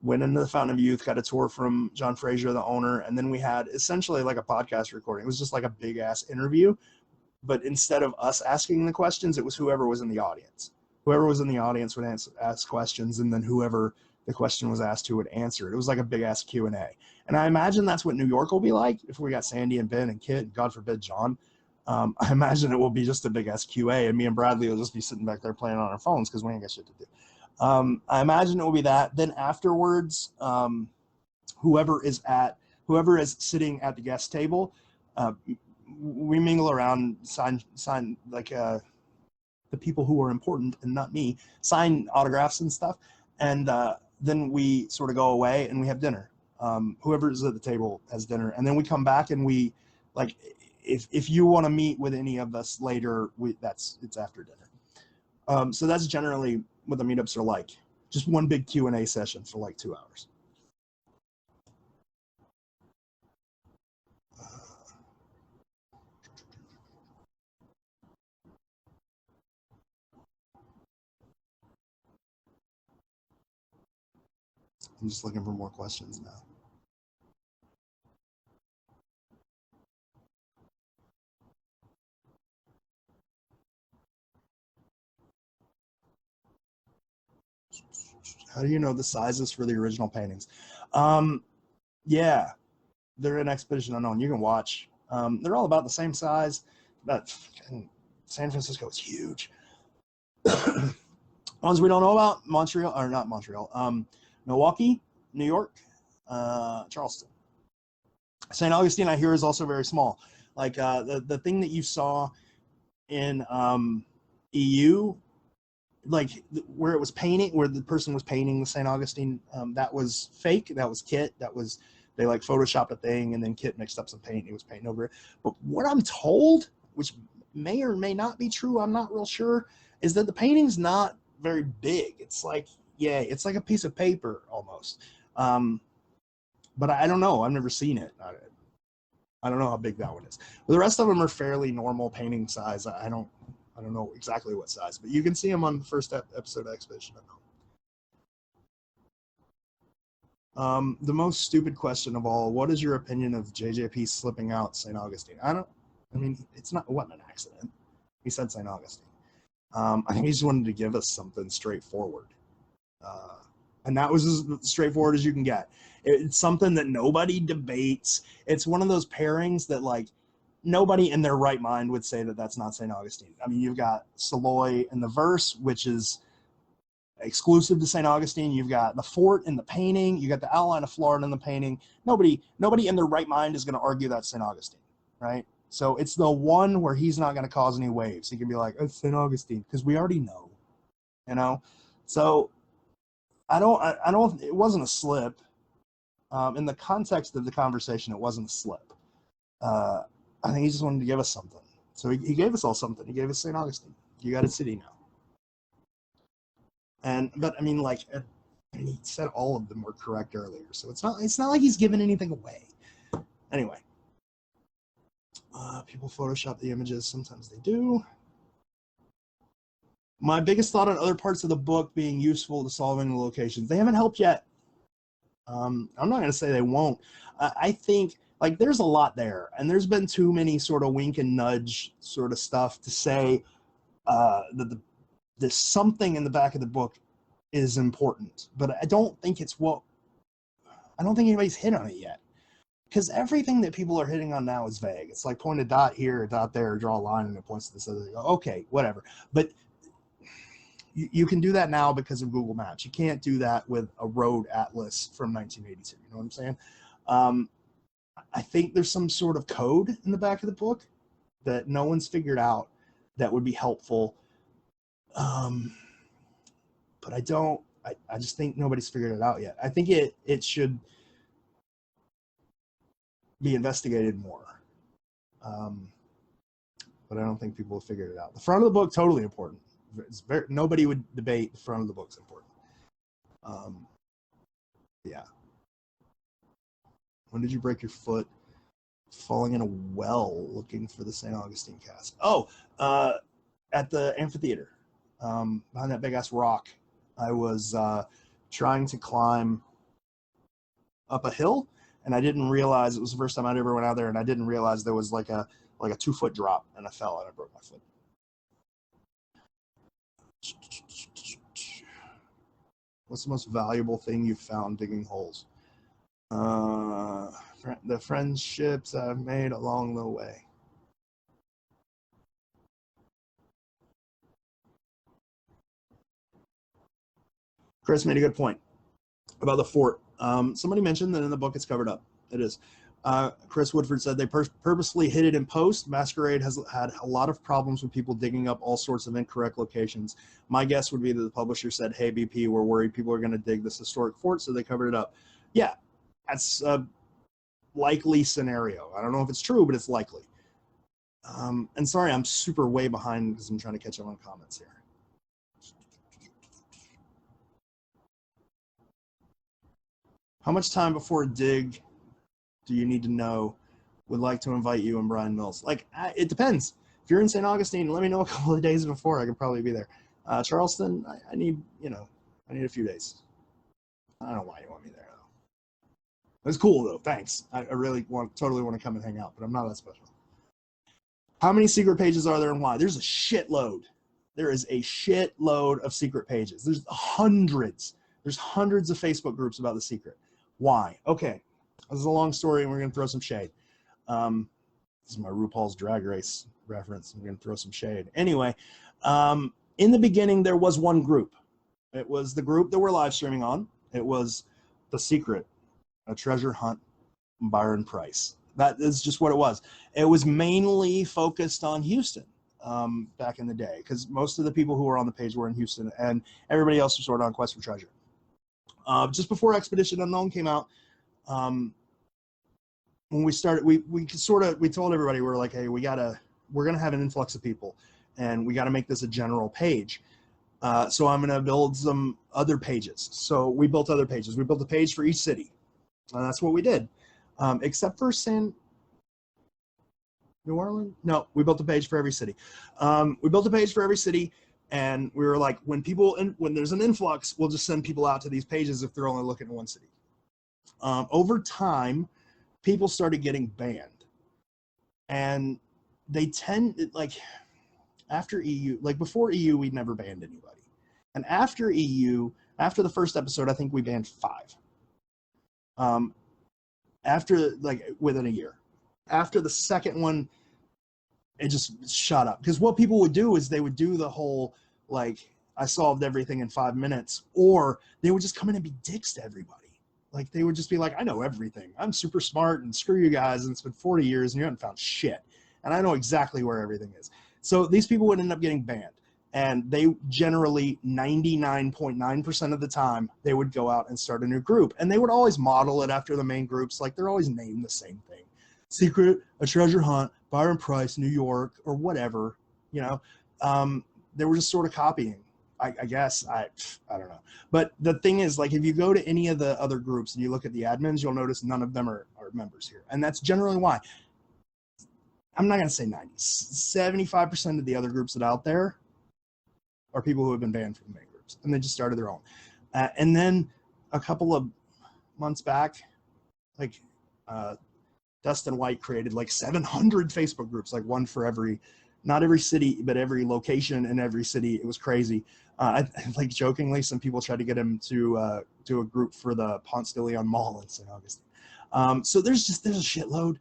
Speaker 1: went into the Fountain of Youth, got a tour from John Frazier, the owner, and then we had essentially like a podcast recording. It was just like a big ass interview, but instead of us asking the questions, it was whoever was in the audience. Whoever was in the audience would ask questions, and then whoever the question was asked to would answer it. It was like a big ass Q&A. And I imagine that's what New York will be like if we got Sandy and Ben and Kit, and God forbid John. I imagine it will be just a big ass QA, and me and Bradley will just be sitting back there playing on our phones because we ain't got shit to do. I imagine it will be that. Then afterwards, whoever is sitting at the guest table, we mingle around, sign like the people who are important and not me, sign autographs and stuff, and then we sort of go away and we have dinner. Whoever is at the table has dinner, and then we come back and we, like, if you want to meet with any of us later, it's after dinner. So that's generally what the meetups are like. Just one big Q&A session for like 2 hours. I'm just looking for more questions now. How do you know the sizes for the original paintings? Yeah, they're in Expedition Unknown. You can watch. They're all about the same size. But San Francisco is huge. Ones we don't know about: Montreal, or not Montreal, Milwaukee, New York, Charleston. St. Augustine, I hear, is also very small. Like the thing that you saw in EU, like where it was painting, where the person was painting the St. Augustine, that was fake. That was Kit. That was, they like photoshopped a thing, and then Kit mixed up some paint. And he was painting over it. But what I'm told, which may or may not be true, I'm not real sure, is that the painting's not very big. It's like, yeah, it's like a piece of paper almost. But I don't know. I've never seen it. I don't know how big that one is. But the rest of them are fairly normal painting size. I don't know exactly what size, but you can see them on the first episode of Expedition Unknown. The most stupid question of all: what is your opinion of JJP slipping out St. Augustine? I mean, it wasn't an accident. He said St. Augustine. I think he just wanted to give us something straightforward. And that was as straightforward as you can get. It's something that nobody debates. It's one of those pairings that, like, nobody in their right mind would say that that's not St. Augustine. I mean, you've got Saloy in the verse, which is exclusive to St. Augustine. You've got the fort in the painting. You got the outline of Florida in the painting. Nobody in their right mind is going to argue that's St. Augustine, right? So it's the one where he's not going to cause any waves. He can be like, it's St. Augustine, because we already know, you know? So I don't, it wasn't a slip. In the context of the conversation, it wasn't a slip. I think he just wanted to give us something. So he gave us all something. He gave us St. Augustine. You got a city now. But I mean, like, he said all of them were correct earlier. So it's not like he's giving anything away. Anyway. People Photoshop the images. Sometimes they do. My biggest thought on other parts of the book being useful to solving the locations. They haven't helped yet. I'm not going to say they won't. I think, like, there's a lot there, and there's been too many sort of wink and nudge sort of stuff to say that there's something in the back of the book is important. But I don't think anybody's hit on it yet. Because everything that people are hitting on now is vague. It's like point a dot here, a dot there, draw a line, and it points to this other. Okay, whatever. But You can do that now because of Google Maps. You can't do that with a road atlas from 1982. You know what I'm saying? I think there's some sort of code in the back of the book that no one's figured out that would be helpful. But I just think nobody's figured it out yet. I think it should be investigated more. But I don't think people have figured it out. The front of the book, totally important. Nobody would debate the front of the book's important. Yeah. When did you break your foot? Falling in a well looking for the St. Augustine cast. Oh, at the amphitheater, behind that big ass rock. I was trying to climb up a hill, and I didn't realize, it was the first time I'd ever went out there, and I didn't realize there was like a 2-foot drop, and I fell and I broke my foot. What's the most valuable thing you've found digging holes? The friendships I've made along the way. Chris made a good point about the fort. Somebody mentioned that in the book it's covered up. It is. Chris Woodford said they purposely hid it in post. Masquerade has had a lot of problems with people digging up all sorts of incorrect locations. My guess would be that the publisher said, hey, BP, we're worried people are going to dig this historic fort, so they covered it up. Yeah, that's a likely scenario. I don't know if it's true, but it's likely. And sorry, I'm super way behind because I'm trying to catch up on comments here. How much time before a dig do you need to know? Would like to invite you and Brian Mills. Like, it depends. If you're in St. Augustine, let me know a couple of days before. I can probably be there. Charleston, I need a few days. I don't know why you want me there, though. It's cool, though. Thanks. I really totally want to come and hang out, but I'm not that special. How many secret pages are there and why? There's a shitload. There is a shitload of secret pages. There's hundreds. There's hundreds of Facebook groups about The Secret. Why? Okay. This is a long story, and we're going to throw some shade. This is my RuPaul's Drag Race reference. I'm going to throw some shade. Anyway, in the beginning, there was one group. It was the group that we're live streaming on. It was The Secret, a treasure hunt, Byron Price. That is just what it was. It was mainly focused on Houston back in the day, because most of the people who were on the page were in Houston, and everybody else was sort of on quest for treasure. Just before Expedition Unknown came out, when we started, we told everybody, we're like, hey, we're gonna have an influx of people, and we got to make this a general page. So I'm gonna build some other pages. So we built other pages. We built a page for each city, and that's what we did. Except for New Orleans. No, we built a page for every city. We built a page for every city. And we were like, when there's an influx, we'll just send people out to these pages if they're only looking at one city. Over time, people started getting banned. And they after EU, like before EU, we'd never banned anybody. And after EU, after the first episode, I think we banned 5. Within a year. After the second one, it just shot up. Because what people would do is they would do the whole, like, I solved everything in 5 minutes, or they would just come in and be dicks to everybody. Like, they would just be like, I know everything. I'm super smart, and screw you guys, and it's been 40 years, and you haven't found shit. And I know exactly where everything is. So these people would end up getting banned. And they generally, 99.9% of the time, they would go out and start a new group. And they would always model it after the main groups. Like, they're always named the same thing. Secret, a treasure hunt, Byron Price, New York, or whatever, you know. They were just sort of copying, I guess. I don't know. But the thing is, like, if you go to any of the other groups and you look at the admins, you'll notice none of them are members here. And that's generally why. I'm not going to say 90. 75% of the other groups that are out there are people who have been banned from the main groups, and they just started their own. And then a couple of months back, like, Dustin White created like 700 Facebook groups, like one for every, not every city, but every location in every city. It was crazy. Like, jokingly, some people tried to get him to do a group for the Ponce de Leon Mall in St. Augustine. So there's a shitload.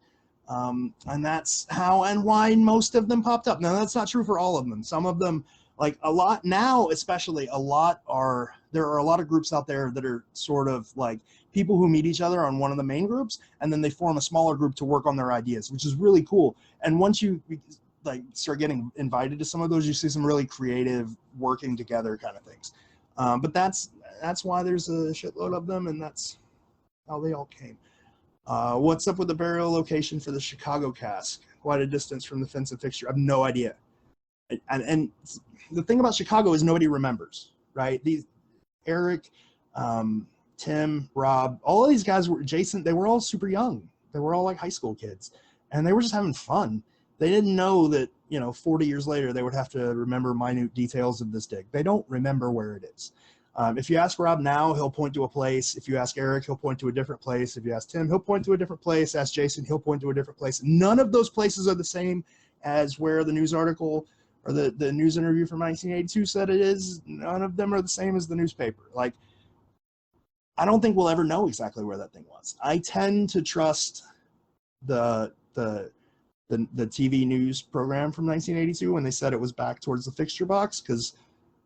Speaker 1: And that's how and why most of them popped up. Now, that's not true for all of them. Some of them Like a lot now, especially there are a lot of groups out there that are sort of like people who meet each other on one of the main groups, and then they form a smaller group to work on their ideas, which is really cool. And once you like start getting invited to some of those, you see some really creative working together kind of things. But that's why there's a shitload of them, and that's how they all came. What's up with the burial location for the Chicago cask? Quite a distance from the fence and fixture. I have no idea. And the thing about Chicago is nobody remembers, right? Eric, Tim, Rob, all of these guys Jason, they were all super young. They were all like high school kids, and they were just having fun. They didn't know that, 40 years later, they would have to remember minute details of this dig. They don't remember where it is. If you ask Rob now, he'll point to a place. If you ask Eric, he'll point to a different place. If you ask Tim, he'll point to a different place. Ask Jason, he'll point to a different place. None of those places are the same as where the news article or the news interview from 1982 said it is. None of them are the same as the newspaper. Like, I don't think we'll ever know exactly where that thing was. I tend to trust the TV news program from 1982 when they said it was back towards the fixture box, because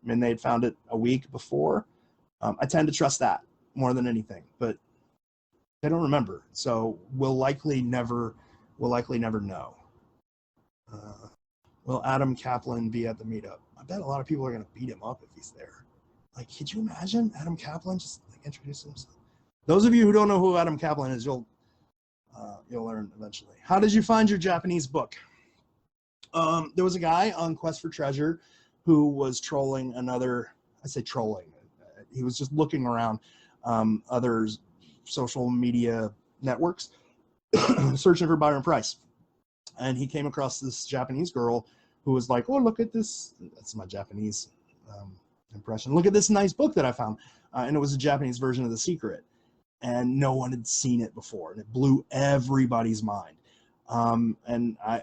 Speaker 1: they had found it a week before. I tend to trust that more than anything, but they don't remember, so we'll likely never know. Will Adam Kaplan be at the meetup? I bet a lot of people are going to beat him up if he's there. Like, could you imagine Adam Kaplan just like introduce himself? Those of you who don't know who Adam Kaplan is, you'll learn eventually. How did you find your Japanese book? There was a guy on Quest for Treasure who was trolling I say trolling, he was just looking around other social media networks searching for Byron Price. And he came across this Japanese girl who was like, oh, look at this. That's my Japanese impression. Look at this nice book that I found. And it was a Japanese version of The Secret. And no one had seen it before. And it blew everybody's mind. And I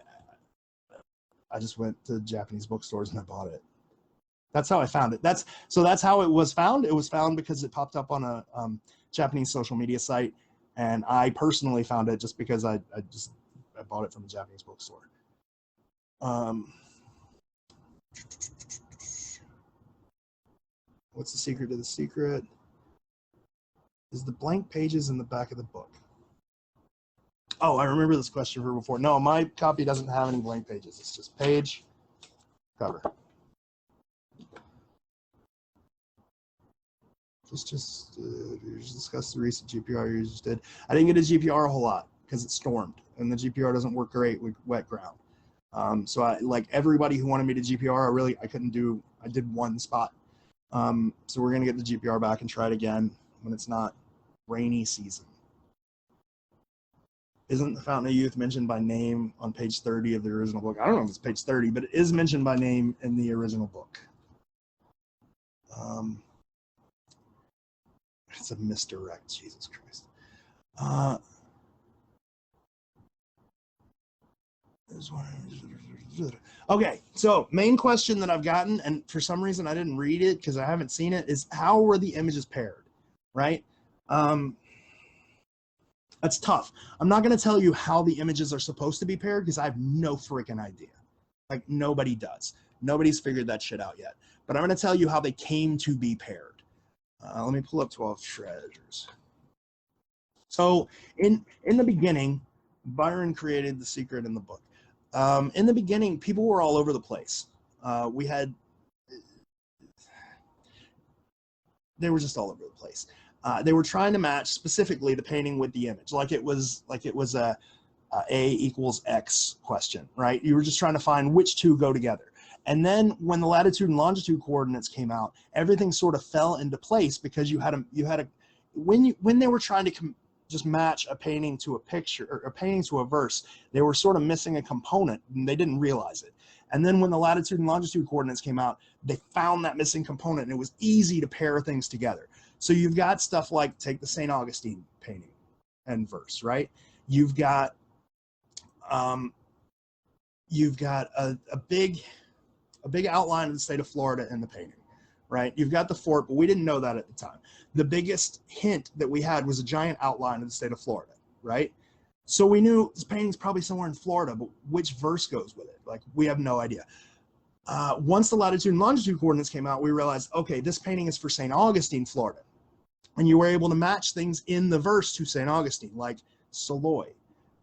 Speaker 1: just went to Japanese bookstores and I bought it. That's how I found it. That's how it was found. It was found because it popped up on a Japanese social media site. And I personally found it just because I bought it from a Japanese bookstore. What's the secret to The Secret? Is the blank pages in the back of the book? Oh, I remember this question from before. No, my copy doesn't have any blank pages. It's just page, cover. Just discuss the recent GPR you just did. I didn't get a GPR a whole lot because it stormed, and the GPR doesn't work great with wet ground. So I, like everybody who wanted me to GPR, I couldn't do. I did one spot. So we're gonna get the GPR back and try it again when it's not rainy season. Isn't the Fountain of Youth mentioned by name on page 30 of the original book? I don't know if it's page 30, but it is mentioned by name in the original book. It's a misdirect, Jesus Christ. Okay, so main question that I've gotten, and for some reason I didn't read it because I haven't seen it, is how were the images paired, right? That's tough. I'm not going to tell you how the images are supposed to be paired because I have no freaking idea. Like, nobody does. Nobody's figured that shit out yet. But I'm going to tell you how they came to be paired. Let me pull up 12 treasures. So in the beginning, Byron created The Secret in the book. In the beginning, people were all over the place. They were just all over the place. They were trying to match specifically the painting with the image, like it was a equals X question, right? You were just trying to find which two go together. And then when the latitude and longitude coordinates came out, everything sort of fell into place because when they were trying to just match a painting to a picture or a painting to a verse, they were sort of missing a component and they didn't realize it. And then when the latitude and longitude coordinates came out, they found that missing component and it was easy to pair things together. So you've got stuff like, take the St. Augustine painting and verse, right? You've got a big outline of the state of Florida in the painting, right? You've got the fort, but we didn't know that at the time. The biggest hint that we had was a giant outline of the state of Florida, right? So we knew this painting's probably somewhere in Florida, but which verse goes with it? Like, we have no idea. Once the latitude and longitude coordinates came out, we realized, okay, this painting is for St. Augustine, Florida. And you were able to match things in the verse to St. Augustine, like Soloi.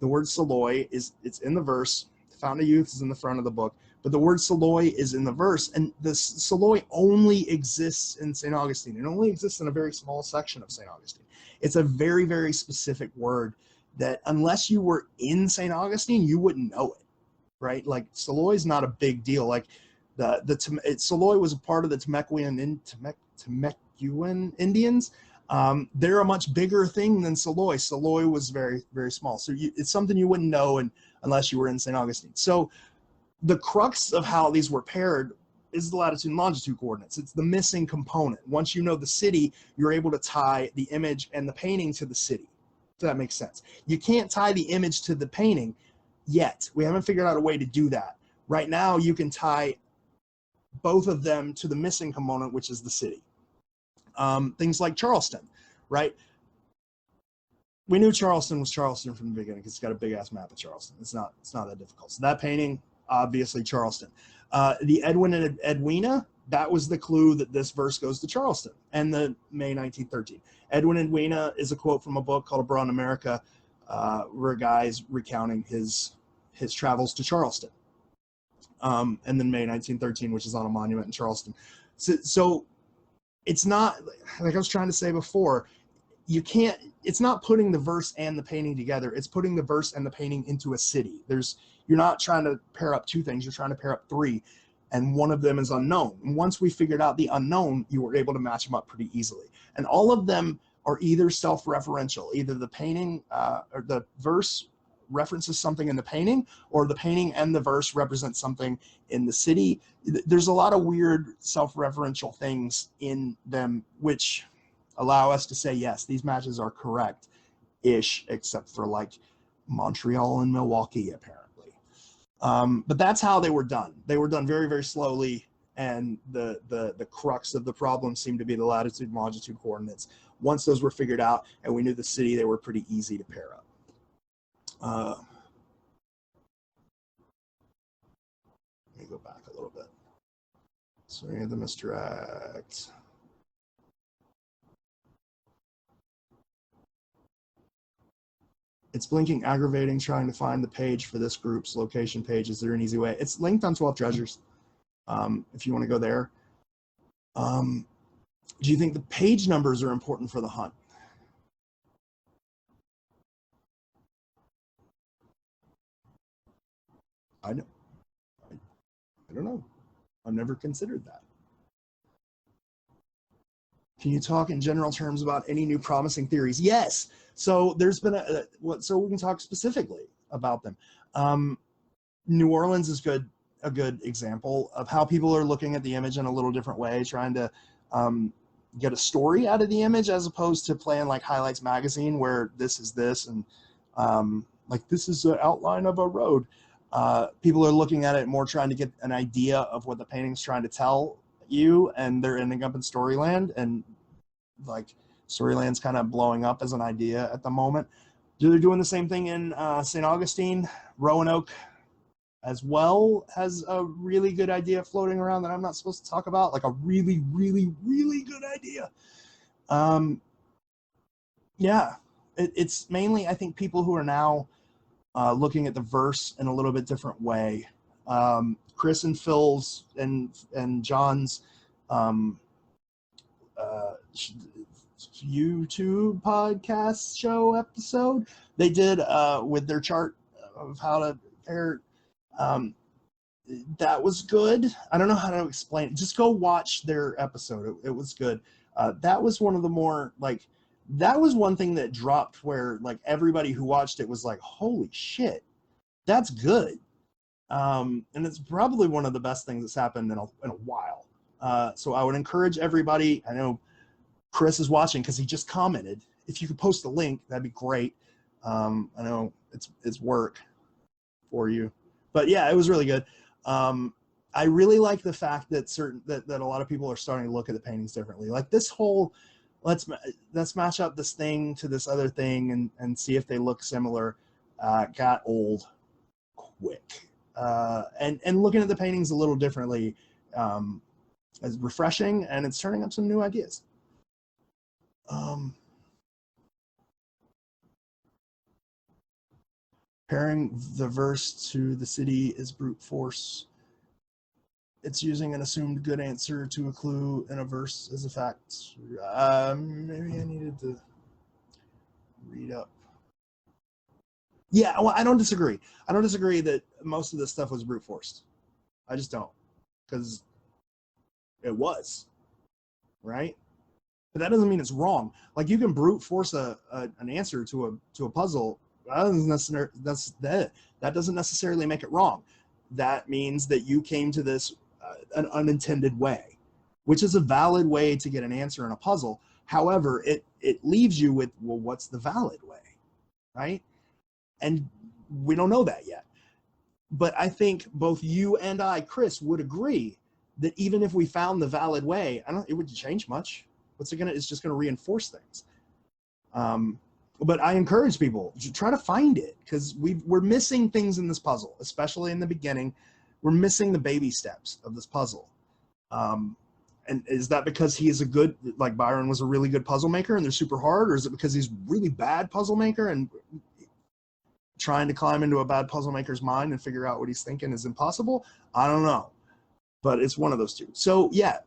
Speaker 1: The word Soloi it's in the verse. The Fountain of Youth is in the front of the book, but the word Soloi is in the verse, and the Soloi only exists in St. Augustine. It only exists in a very small section of St. Augustine. It's a very, very specific word that unless you were in St. Augustine, you wouldn't know it, right? Like Soloi is not a big deal. Like Soloi was a part of the Temecuen Indians. They're a much bigger thing than Soloi. Soloi was very, very small. So it's something you wouldn't know unless you were in St. Augustine. So the crux of how these were paired is the latitude and longitude coordinates. It's the missing component. Once you know the city, you're able to tie the image and the painting to the city. If that makes sense. You can't tie the image to the painting yet. We haven't figured out a way to do that. Right now, you can tie both of them to the missing component, which is the city. Things like Charleston, right? We knew Charleston was Charleston from the beginning because it's got a big ass map of Charleston. It's not that difficult. So that painting, obviously Charleston. The Edwin and Edwina, that was the clue that this verse goes to Charleston and the May 1913. Edwin and Edwina is a quote from a book called Abroad in America, where a guy is recounting his travels to Charleston. And then May 1913, which is on a monument in Charleston. So it's not, like I was trying to say before, it's not putting the verse and the painting together. It's putting the verse and the painting into a city. You're not trying to pair up two things. You're trying to pair up three, and one of them is unknown. And once we figured out the unknown, you were able to match them up pretty easily. And all of them are either self-referential. Either the painting or the verse references something in the painting, or the painting and the verse represent something in the city. There's a lot of weird self-referential things in them which allow us to say, yes, these matches are correct-ish, except for like Montreal and Milwaukee, apparently. But that's how they were done. They were done very, very slowly, and the crux of the problem seemed to be the latitude and longitude coordinates. Once those were figured out and we knew the city, they were pretty easy to pair up. Let me go back a little bit. So we have the misdirect. It's blinking, aggravating, trying to find the page for this group's location page. Is there an easy way? It's linked on 12 Treasures, if you want to go there. Do you think the page numbers are important for the hunt? I don't know. I've never considered that. Can you talk in general terms about any new promising theories? Yes. So there's been so we can talk specifically about them. New Orleans is a good example of how people are looking at the image in a little different way, trying to get a story out of the image as opposed to playing like Highlights Magazine, where this is this and like this is the outline of a road. People are looking at it more trying to get an idea of what the painting's trying to tell you, and they're ending up in Storyland, and like Storyland's kind of blowing up as an idea at the moment. They're doing the same thing in St. Augustine. Roanoke as well has a really good idea floating around that I'm not supposed to talk about, like a really, really, really good idea. Yeah, it's mainly, I think, people who are now looking at the verse in a little bit different way. Chris and Phil's and John's YouTube podcast show episode they did with their chart of how to pair. That was good. I don't know how to explain it. Just go watch their episode. It was good. That was one of the more like, that was one thing that dropped where like everybody who watched it was like, holy shit, that's good. And it's probably one of the best things that's happened in a while. So I would encourage everybody. I know Chris is watching because he just commented. If you could post a link, that'd be great. I know it's work for you, but yeah, it was really good. I really like the fact that that a lot of people are starting to look at the paintings differently. Like this whole, let's match up this thing to this other thing and see if they look similar, got old quick. and looking at the paintings a little differently is refreshing, and it's turning up some new ideas. Pairing the verse to the city is brute force. It's using an assumed good answer to a clue in a verse as a fact. Maybe I needed to read up. Yeah, well, I don't disagree. I don't disagree that most of this stuff was brute forced. I just don't, because it was, right? But that doesn't mean it's wrong. Like, you can brute force an answer to a puzzle. That doesn't necessarily make it wrong. That means that you came to this an unintended way, which is a valid way to get an answer in a puzzle. However, it leaves you with, well, what's the valid way, right? And we don't know that yet. But I think both you and I, Chris, would agree that even if we found the valid way, it wouldn't change much. What's it gonna? It's just gonna reinforce things. But I encourage people to try to find it, because we're missing things in this puzzle, especially in the beginning. We're missing the baby steps of this puzzle. And is that because he is a good, like Byron was a really good puzzle maker and they're super hard, or is it because he's really bad puzzle maker and trying to climb into a bad puzzle maker's mind and figure out what he's thinking is impossible? I don't know, but it's one of those two. So yeah,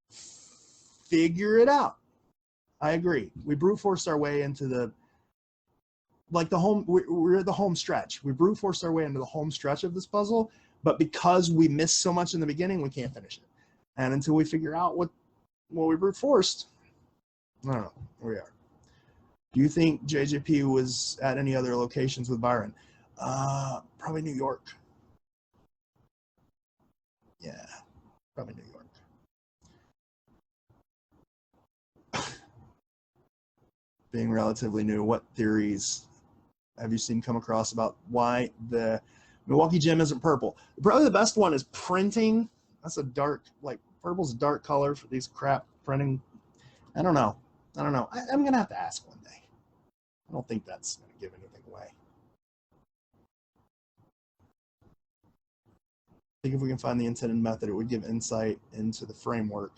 Speaker 1: figure it out. I agree. We brute forced our way into the, like the home, we're at the home stretch. We brute forced our way into the home stretch of this puzzle, but because we missed so much in the beginning, we can't finish it. And until we figure out what we brute forced, I don't know where we are. Do you think JJP was at any other locations with Byron? Probably New York. Yeah, probably New York. Being relatively new, what theories have you seen come across about why the Milwaukee gym isn't purple? Probably the best one is printing. That's a dark, like, purple's a dark color for these crap printing. I don't know. I'm going to have to ask one day. I don't think that's going to give anything away. I think if we can find the intended method, it would give insight into the framework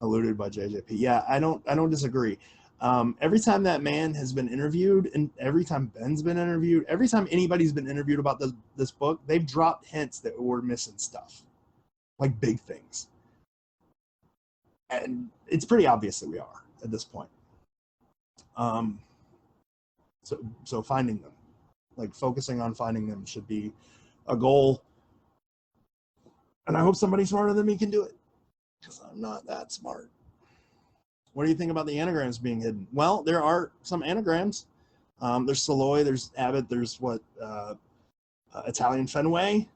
Speaker 1: alluded by JJP. Yeah, I don't disagree. Every time that man has been interviewed, and every time Ben's been interviewed, every time anybody's been interviewed about this book, they've dropped hints that we're missing stuff, like big things. And it's pretty obvious that we are at this point. So finding them, like focusing on finding them, should be a goal. And I hope somebody smarter than me can do it, because I'm not that smart. What do you think about the anagrams being hidden? Well, there are some anagrams. There's Saloy, there's Abbott, there's Italian Fenway.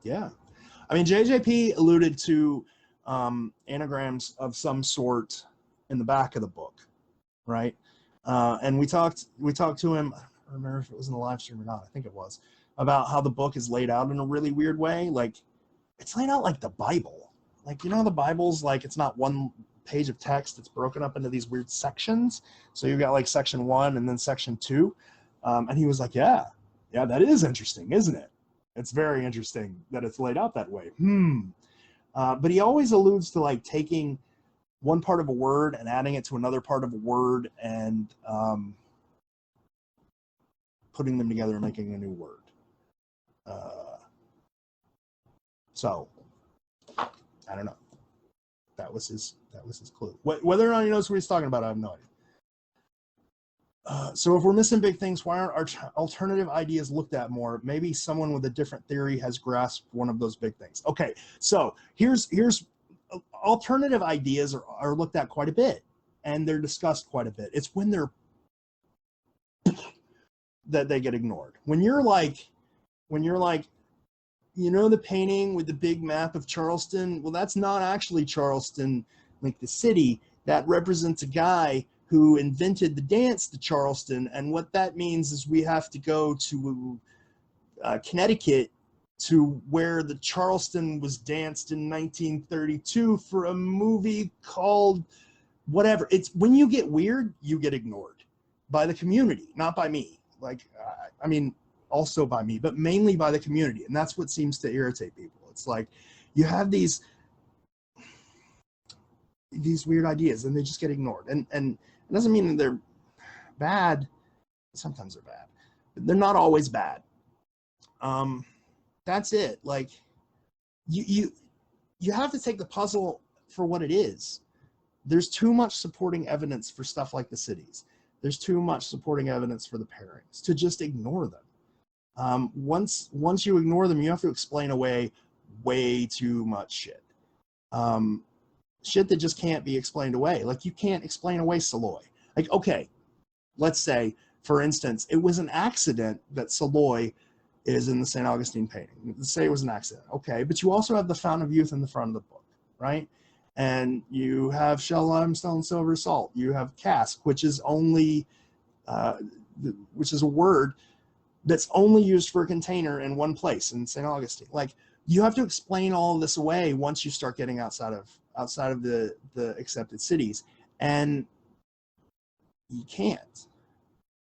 Speaker 1: Yeah. I mean, JJP alluded to anagrams of some sort in the back of the book, right? And we talked to him, I don't remember if it was in the live stream or not, I think it was, about how the book is laid out in a really weird way. Like, it's laid out like the Bible. Like, you know, the Bible's like, it's not one page of text, it's broken up into these weird sections. So you've got like section 1 and then section 2. And he was like, yeah, that is interesting, isn't it? It's very interesting that it's laid out that way. But he always alludes to like taking one part of a word and adding it to another part of a word and putting them together and making a new word. So I don't know. That was his clue. Whether or not he knows what he's talking about, I have no idea. So if we're missing big things, why aren't our alternative ideas looked at more? Maybe someone with a different theory has grasped one of those big things. Okay, so here's alternative ideas are looked at quite a bit, and they're discussed quite a bit. It's when they're that they get ignored. When you're like, you know, the painting with the big map of Charleston? Well, that's not actually Charleston, like the city. That represents a guy who invented the dance to Charleston, and what that means is we have to go to Connecticut, to where the Charleston was danced in 1932 for a movie called whatever. It's when you get weird, you get ignored. by the community, not by me. Like, I mean, also by me, but mainly by the community. And that's what seems to irritate people. It's like you have these weird ideas and they just get ignored. And it doesn't mean that they're bad. Sometimes they're bad, but they're not always bad. That's it. Like, you have to take the puzzle for what it is. There's too much supporting evidence for stuff like the cities. There's too much supporting evidence for the pairings to just ignore them. Once you ignore them, you have to explain away way too much shit. Shit that just can't be explained away. Like, you can't explain away Saloy. Like, okay, let's say, for instance, it was an accident that Saloy is in the St. Augustine painting. Let's say it was an accident. Okay, but you also have the Fountain of Youth in the front of the book, right? And you have shell limestone silver salt. You have cask, which is only, which is a word that's only used for a container in one place in St. Augustine. Like, you have to explain all of this away once you start getting outside of the accepted cities, and you can't.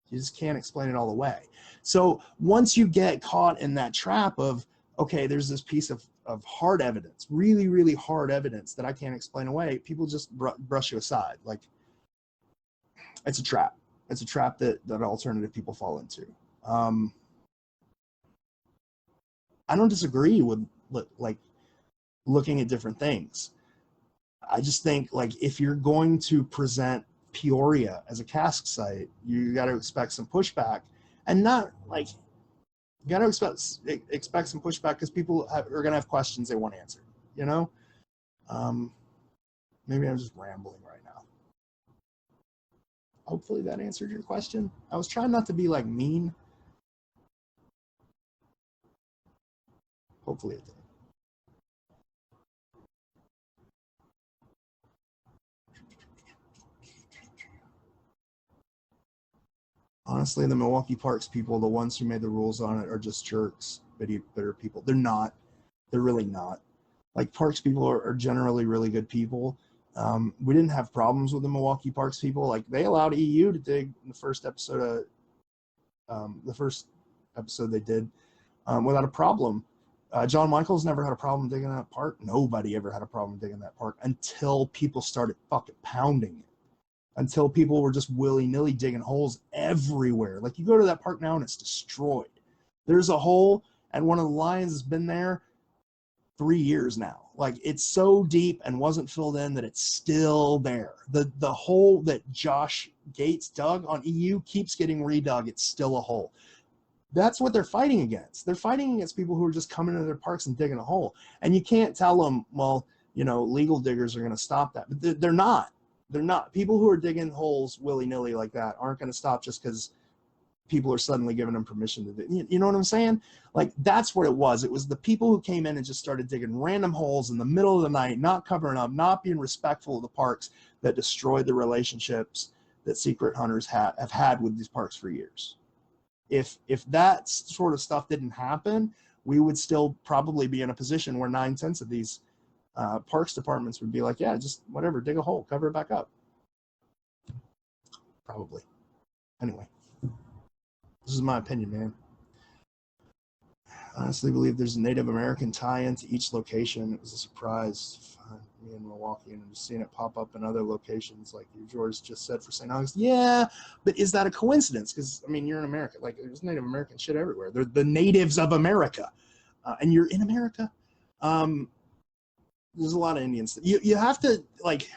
Speaker 1: You just can't explain it all away. So once you get caught in that trap of, okay, there's this piece of hard evidence, really, really hard evidence that I can't explain away, people just brush you aside. Like, it's a trap. It's a trap that alternative people fall into. I don't disagree with, like, looking at different things. I just think, like, if you're going to present Peoria as a cask site, you got to expect some pushback, and not like, you got to expect some pushback because people are going to have questions they want answered, you know? Maybe I'm just rambling right now. Hopefully that answered your question. I was trying not to be, like, mean. Hopefully it did. Honestly, the Milwaukee Parks people, the ones who made the rules on it, are just jerks, bitter people. They're not. They're really not. Like, Parks people are generally really good people. We didn't have problems with the Milwaukee Parks people. Like, they allowed EU to dig in the first episode they did without a problem. John Michaels never had a problem digging that park. Nobody ever had a problem digging that park until people started fucking pounding it. Until people were just willy-nilly digging holes everywhere. Like, you go to that park now and it's destroyed. There's a hole, and one of the lions has been there 3 years now. Like, it's so deep and wasn't filled in that it's still there. The hole that Josh Gates dug on EU keeps getting redug. It's still a hole. That's what they're fighting against. They're fighting against people who are just coming into their parks and digging a hole. And you can't tell them, well, you know, legal diggers are going to stop that. But they're not. They're not. People who are digging holes willy-nilly like that aren't going to stop just because people are suddenly giving them permission to do. You know what I'm saying? Like, that's what it was. It was the people who came in and just started digging random holes in the middle of the night, not covering up, not being respectful of the parks, that destroyed the relationships that secret hunters have had with these parks for years. If that sort of stuff didn't happen, we would still probably be in a position where 9/10 of these parks departments would be like, yeah, just whatever, dig a hole, cover it back up. Probably. Anyway, this is my opinion, man. I honestly believe there's a Native American tie-in to each location. It was a surprise to find me in Milwaukee, and I'm just seeing it pop up in other locations, like you, George, just said for St. Augustine. Yeah, but is that a coincidence? Because, I mean, you're in America. Like, there's Native American shit everywhere. They're the natives of America, and you're in America. There's a lot of Indians. You have to, like,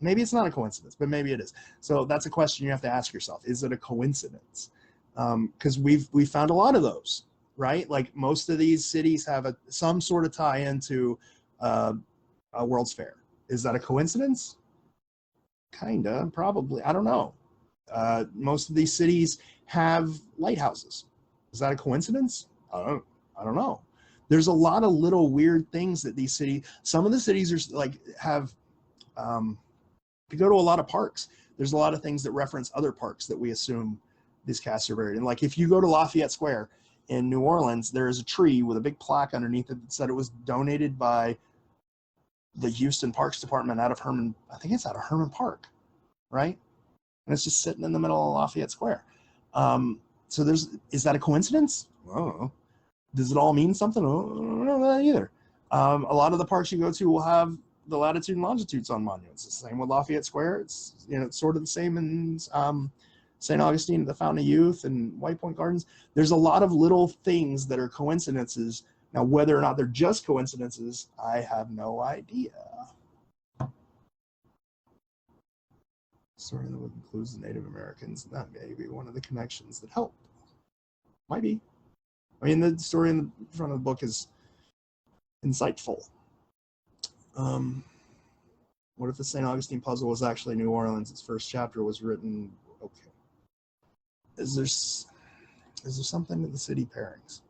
Speaker 1: maybe it's not a coincidence, but maybe it is. So that's a question you have to ask yourself. Is it a coincidence? Because we found a lot of those, right? Like, most of these cities have some sort of tie-in to a World's Fair. Is that a coincidence? Kinda, probably. I don't know. Most of these cities have lighthouses. Is that a coincidence? I don't know. There's a lot of little weird things that these cities, some of the cities are like, have, if you go to a lot of parks, there's a lot of things that reference other parks that we assume these casts are buried in. Like, if you go to Lafayette Square in New Orleans, there is a tree with a big plaque underneath it that said it was donated by the Houston Parks Department out of Herman, I think it's out of Herman Park, right? and it's just sitting in the middle of Lafayette Square. So is that a coincidence? I don't know. Does it all mean something? I don't know that either. A lot of the parks you go to will have the latitude and longitudes on monuments. It's the same with Lafayette Square. It's, you know, it's sort of the same in St. Augustine, the Fountain of Youth, and White Point Gardens. There's a lot of little things that are coincidences. Now, whether or not they're just coincidences, I have no idea. Story in the book includes the Native Americans, and that may be one of the connections that help. Might be. I mean, the story in the front of the book is insightful. What if the St. Augustine puzzle was actually New Orleans? Its first chapter was written. Okay. Is there something in the city pairings?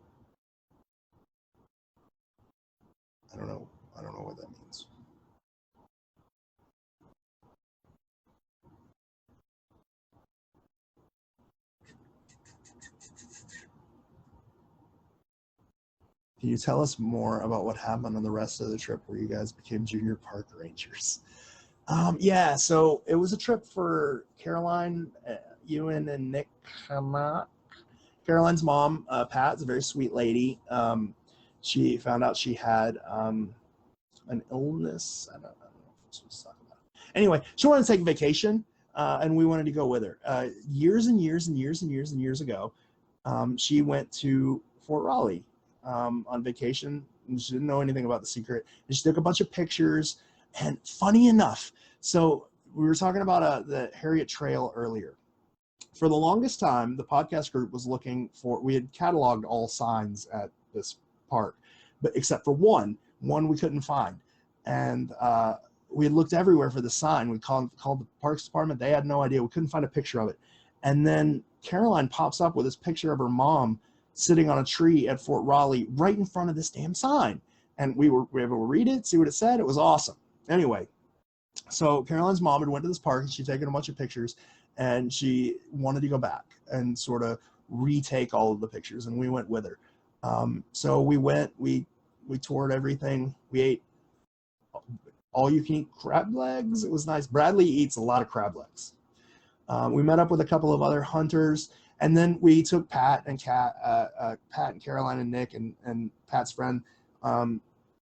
Speaker 1: I don't know. I don't know what that means. Can you tell us more about what happened on the rest of the trip where you guys became junior park rangers? Yeah, so it was a trip for Caroline, Ewan, and Nick. Caroline's mom, Pat, is a very sweet lady. She found out she had an illness. I don't know if this was talking about. Anyway, she wanted to take a vacation, and we wanted to go with her. Years and years and years and years and years ago, she went to Fort Raleigh on vacation, and she didn't know anything about the secret. And she took a bunch of pictures, and funny enough, so we were talking about the Harriet Trail earlier. For the longest time, the podcast group was looking for, we had cataloged all signs at this park, but except for one we couldn't find. And we had looked everywhere for the sign. We called the Parks Department. They had no idea. We couldn't find a picture of it. And then Caroline pops up with this picture of her mom sitting on a tree at Fort Raleigh right in front of this damn sign. And we were able to read it, see what it said. It was awesome. Anyway, so Caroline's mom had went to this park, and she'd taken a bunch of pictures, and she wanted to go back and sort of retake all of the pictures, and we went with her. So we went, we toured everything. We ate all you can eat crab legs. It was nice. Bradley eats a lot of crab legs. We met up with a couple of other hunters, and then we took Pat and Caroline and Nick and Pat's friend.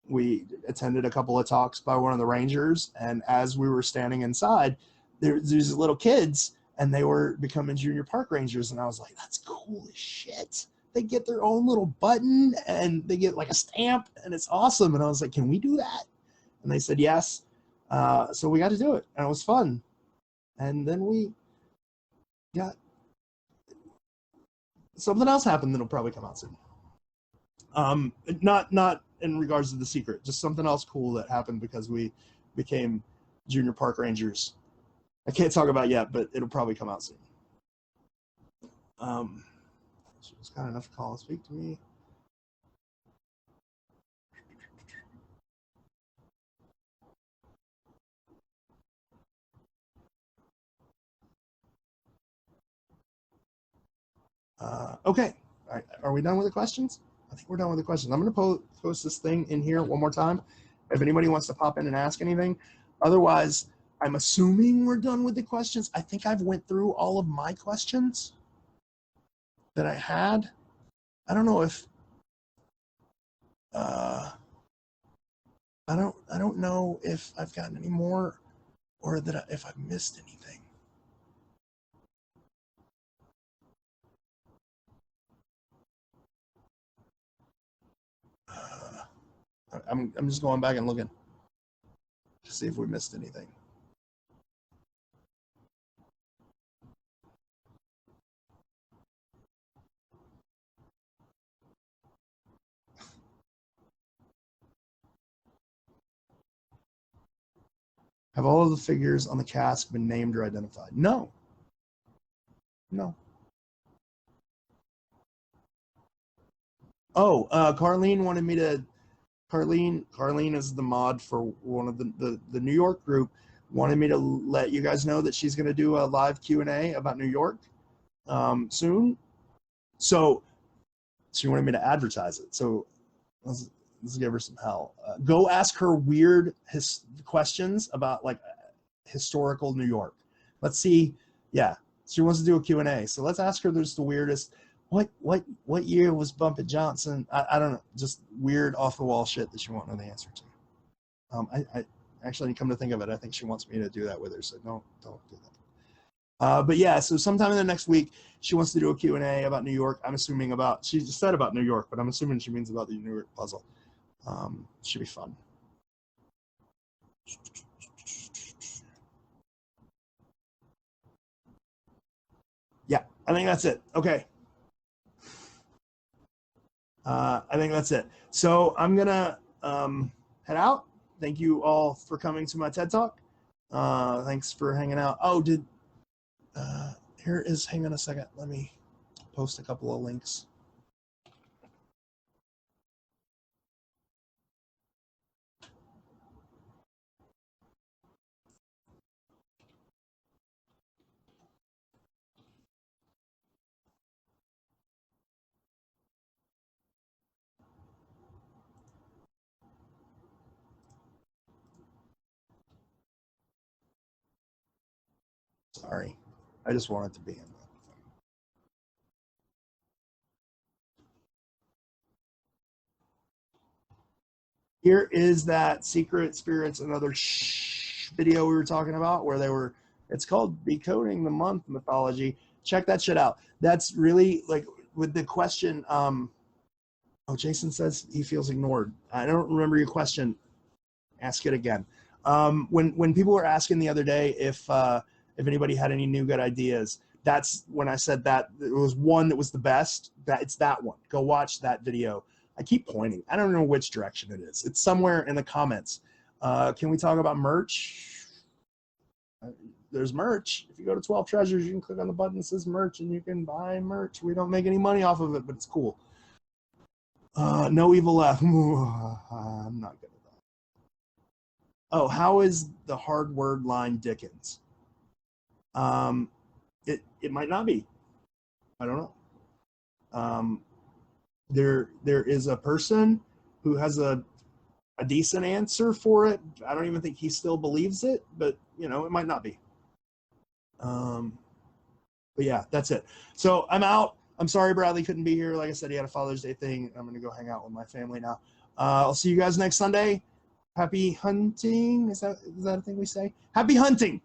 Speaker 1: We attended a couple of talks by one of the rangers, and as we were standing inside, there's these little kids, and they were becoming junior park rangers, and I was like, that's cool as shit. They get their own little button, and they get like a stamp, and it's awesome. And I was like, can we do that? And they said yes. So we got to do it, and it was fun. And then we got something else happened that'll probably come out soon. Not in regards to the secret, just something else cool that happened because we became junior park rangers. I can't talk about yet, but it'll probably come out soon. She was kind enough to call and speak to me. Okay, all right. Are we done with the questions? I think we're done with the questions. I'm going to post this thing in here one more time if anybody wants to pop in and ask anything. Otherwise, I'm assuming we're done with the questions. I think I've went through all of my questions that I had. I don't know if I don't know if I've gotten any more, or that if I've missed anything. I'm just going back and looking to see if we missed anything. Have all of the figures on the cask been named or identified? No. No. Oh, Carlene wanted me to. Carlene is the mod for one of the New York group. Wanted me to let you guys know that she's going to do a live Q&A about New York soon. So she wanted me to advertise it. So let's give her some hell. Go ask her weird questions about like historical New York. Let's see Yeah, she wants to do a Q&A. So let's ask her. There's the weirdest. What year was Bumpet Johnson? I don't know. Just weird off the wall shit that she won't know the answer to. I actually, come to think of it, I think she wants me to do that with her. So don't do that. But yeah, so sometime in the next week, she wants to do a Q&A about New York. I'm assuming about, she just said about New York, but I'm assuming she means about the New York puzzle. Should be fun. Yeah, I think that's it. Okay. I think that's it. So I'm going to head out. Thank you all for coming to my TED Talk. Thanks for hanging out. Oh, here is, hang on a second. Let me post a couple of links. Sorry. I just wanted to be in there. Here is that Secret Spirits and Other video we were talking about where they were, it's called Decoding the Month Mythology. Check that shit out. That's really like with the question. Oh, Jason says he feels ignored. I don't remember your question. Ask it again. When people were asking the other day if anybody had any new good ideas, that's when I said that it was one that was the best. That it's that one. Go watch that video. I keep pointing. I don't know which direction it is. It's somewhere in the comments. Can we talk about merch? There's merch. If you go to 12 Treasures, you can click on the button that says merch and you can buy merch. We don't make any money off of it, but it's cool. No evil left. I'm not good at that. Oh, how is the hard word line Dickens? It might not be. I don't know. There is a person who has a decent answer for it. I don't even think he still believes it, but you know, it might not be. But yeah, that's it. So I'm out. I'm sorry Bradley couldn't be here. Like I said, he had a Father's Day thing. I'm gonna go hang out with my family now. I'll see you guys next Sunday. Happy hunting. Is that a thing we say? Happy hunting.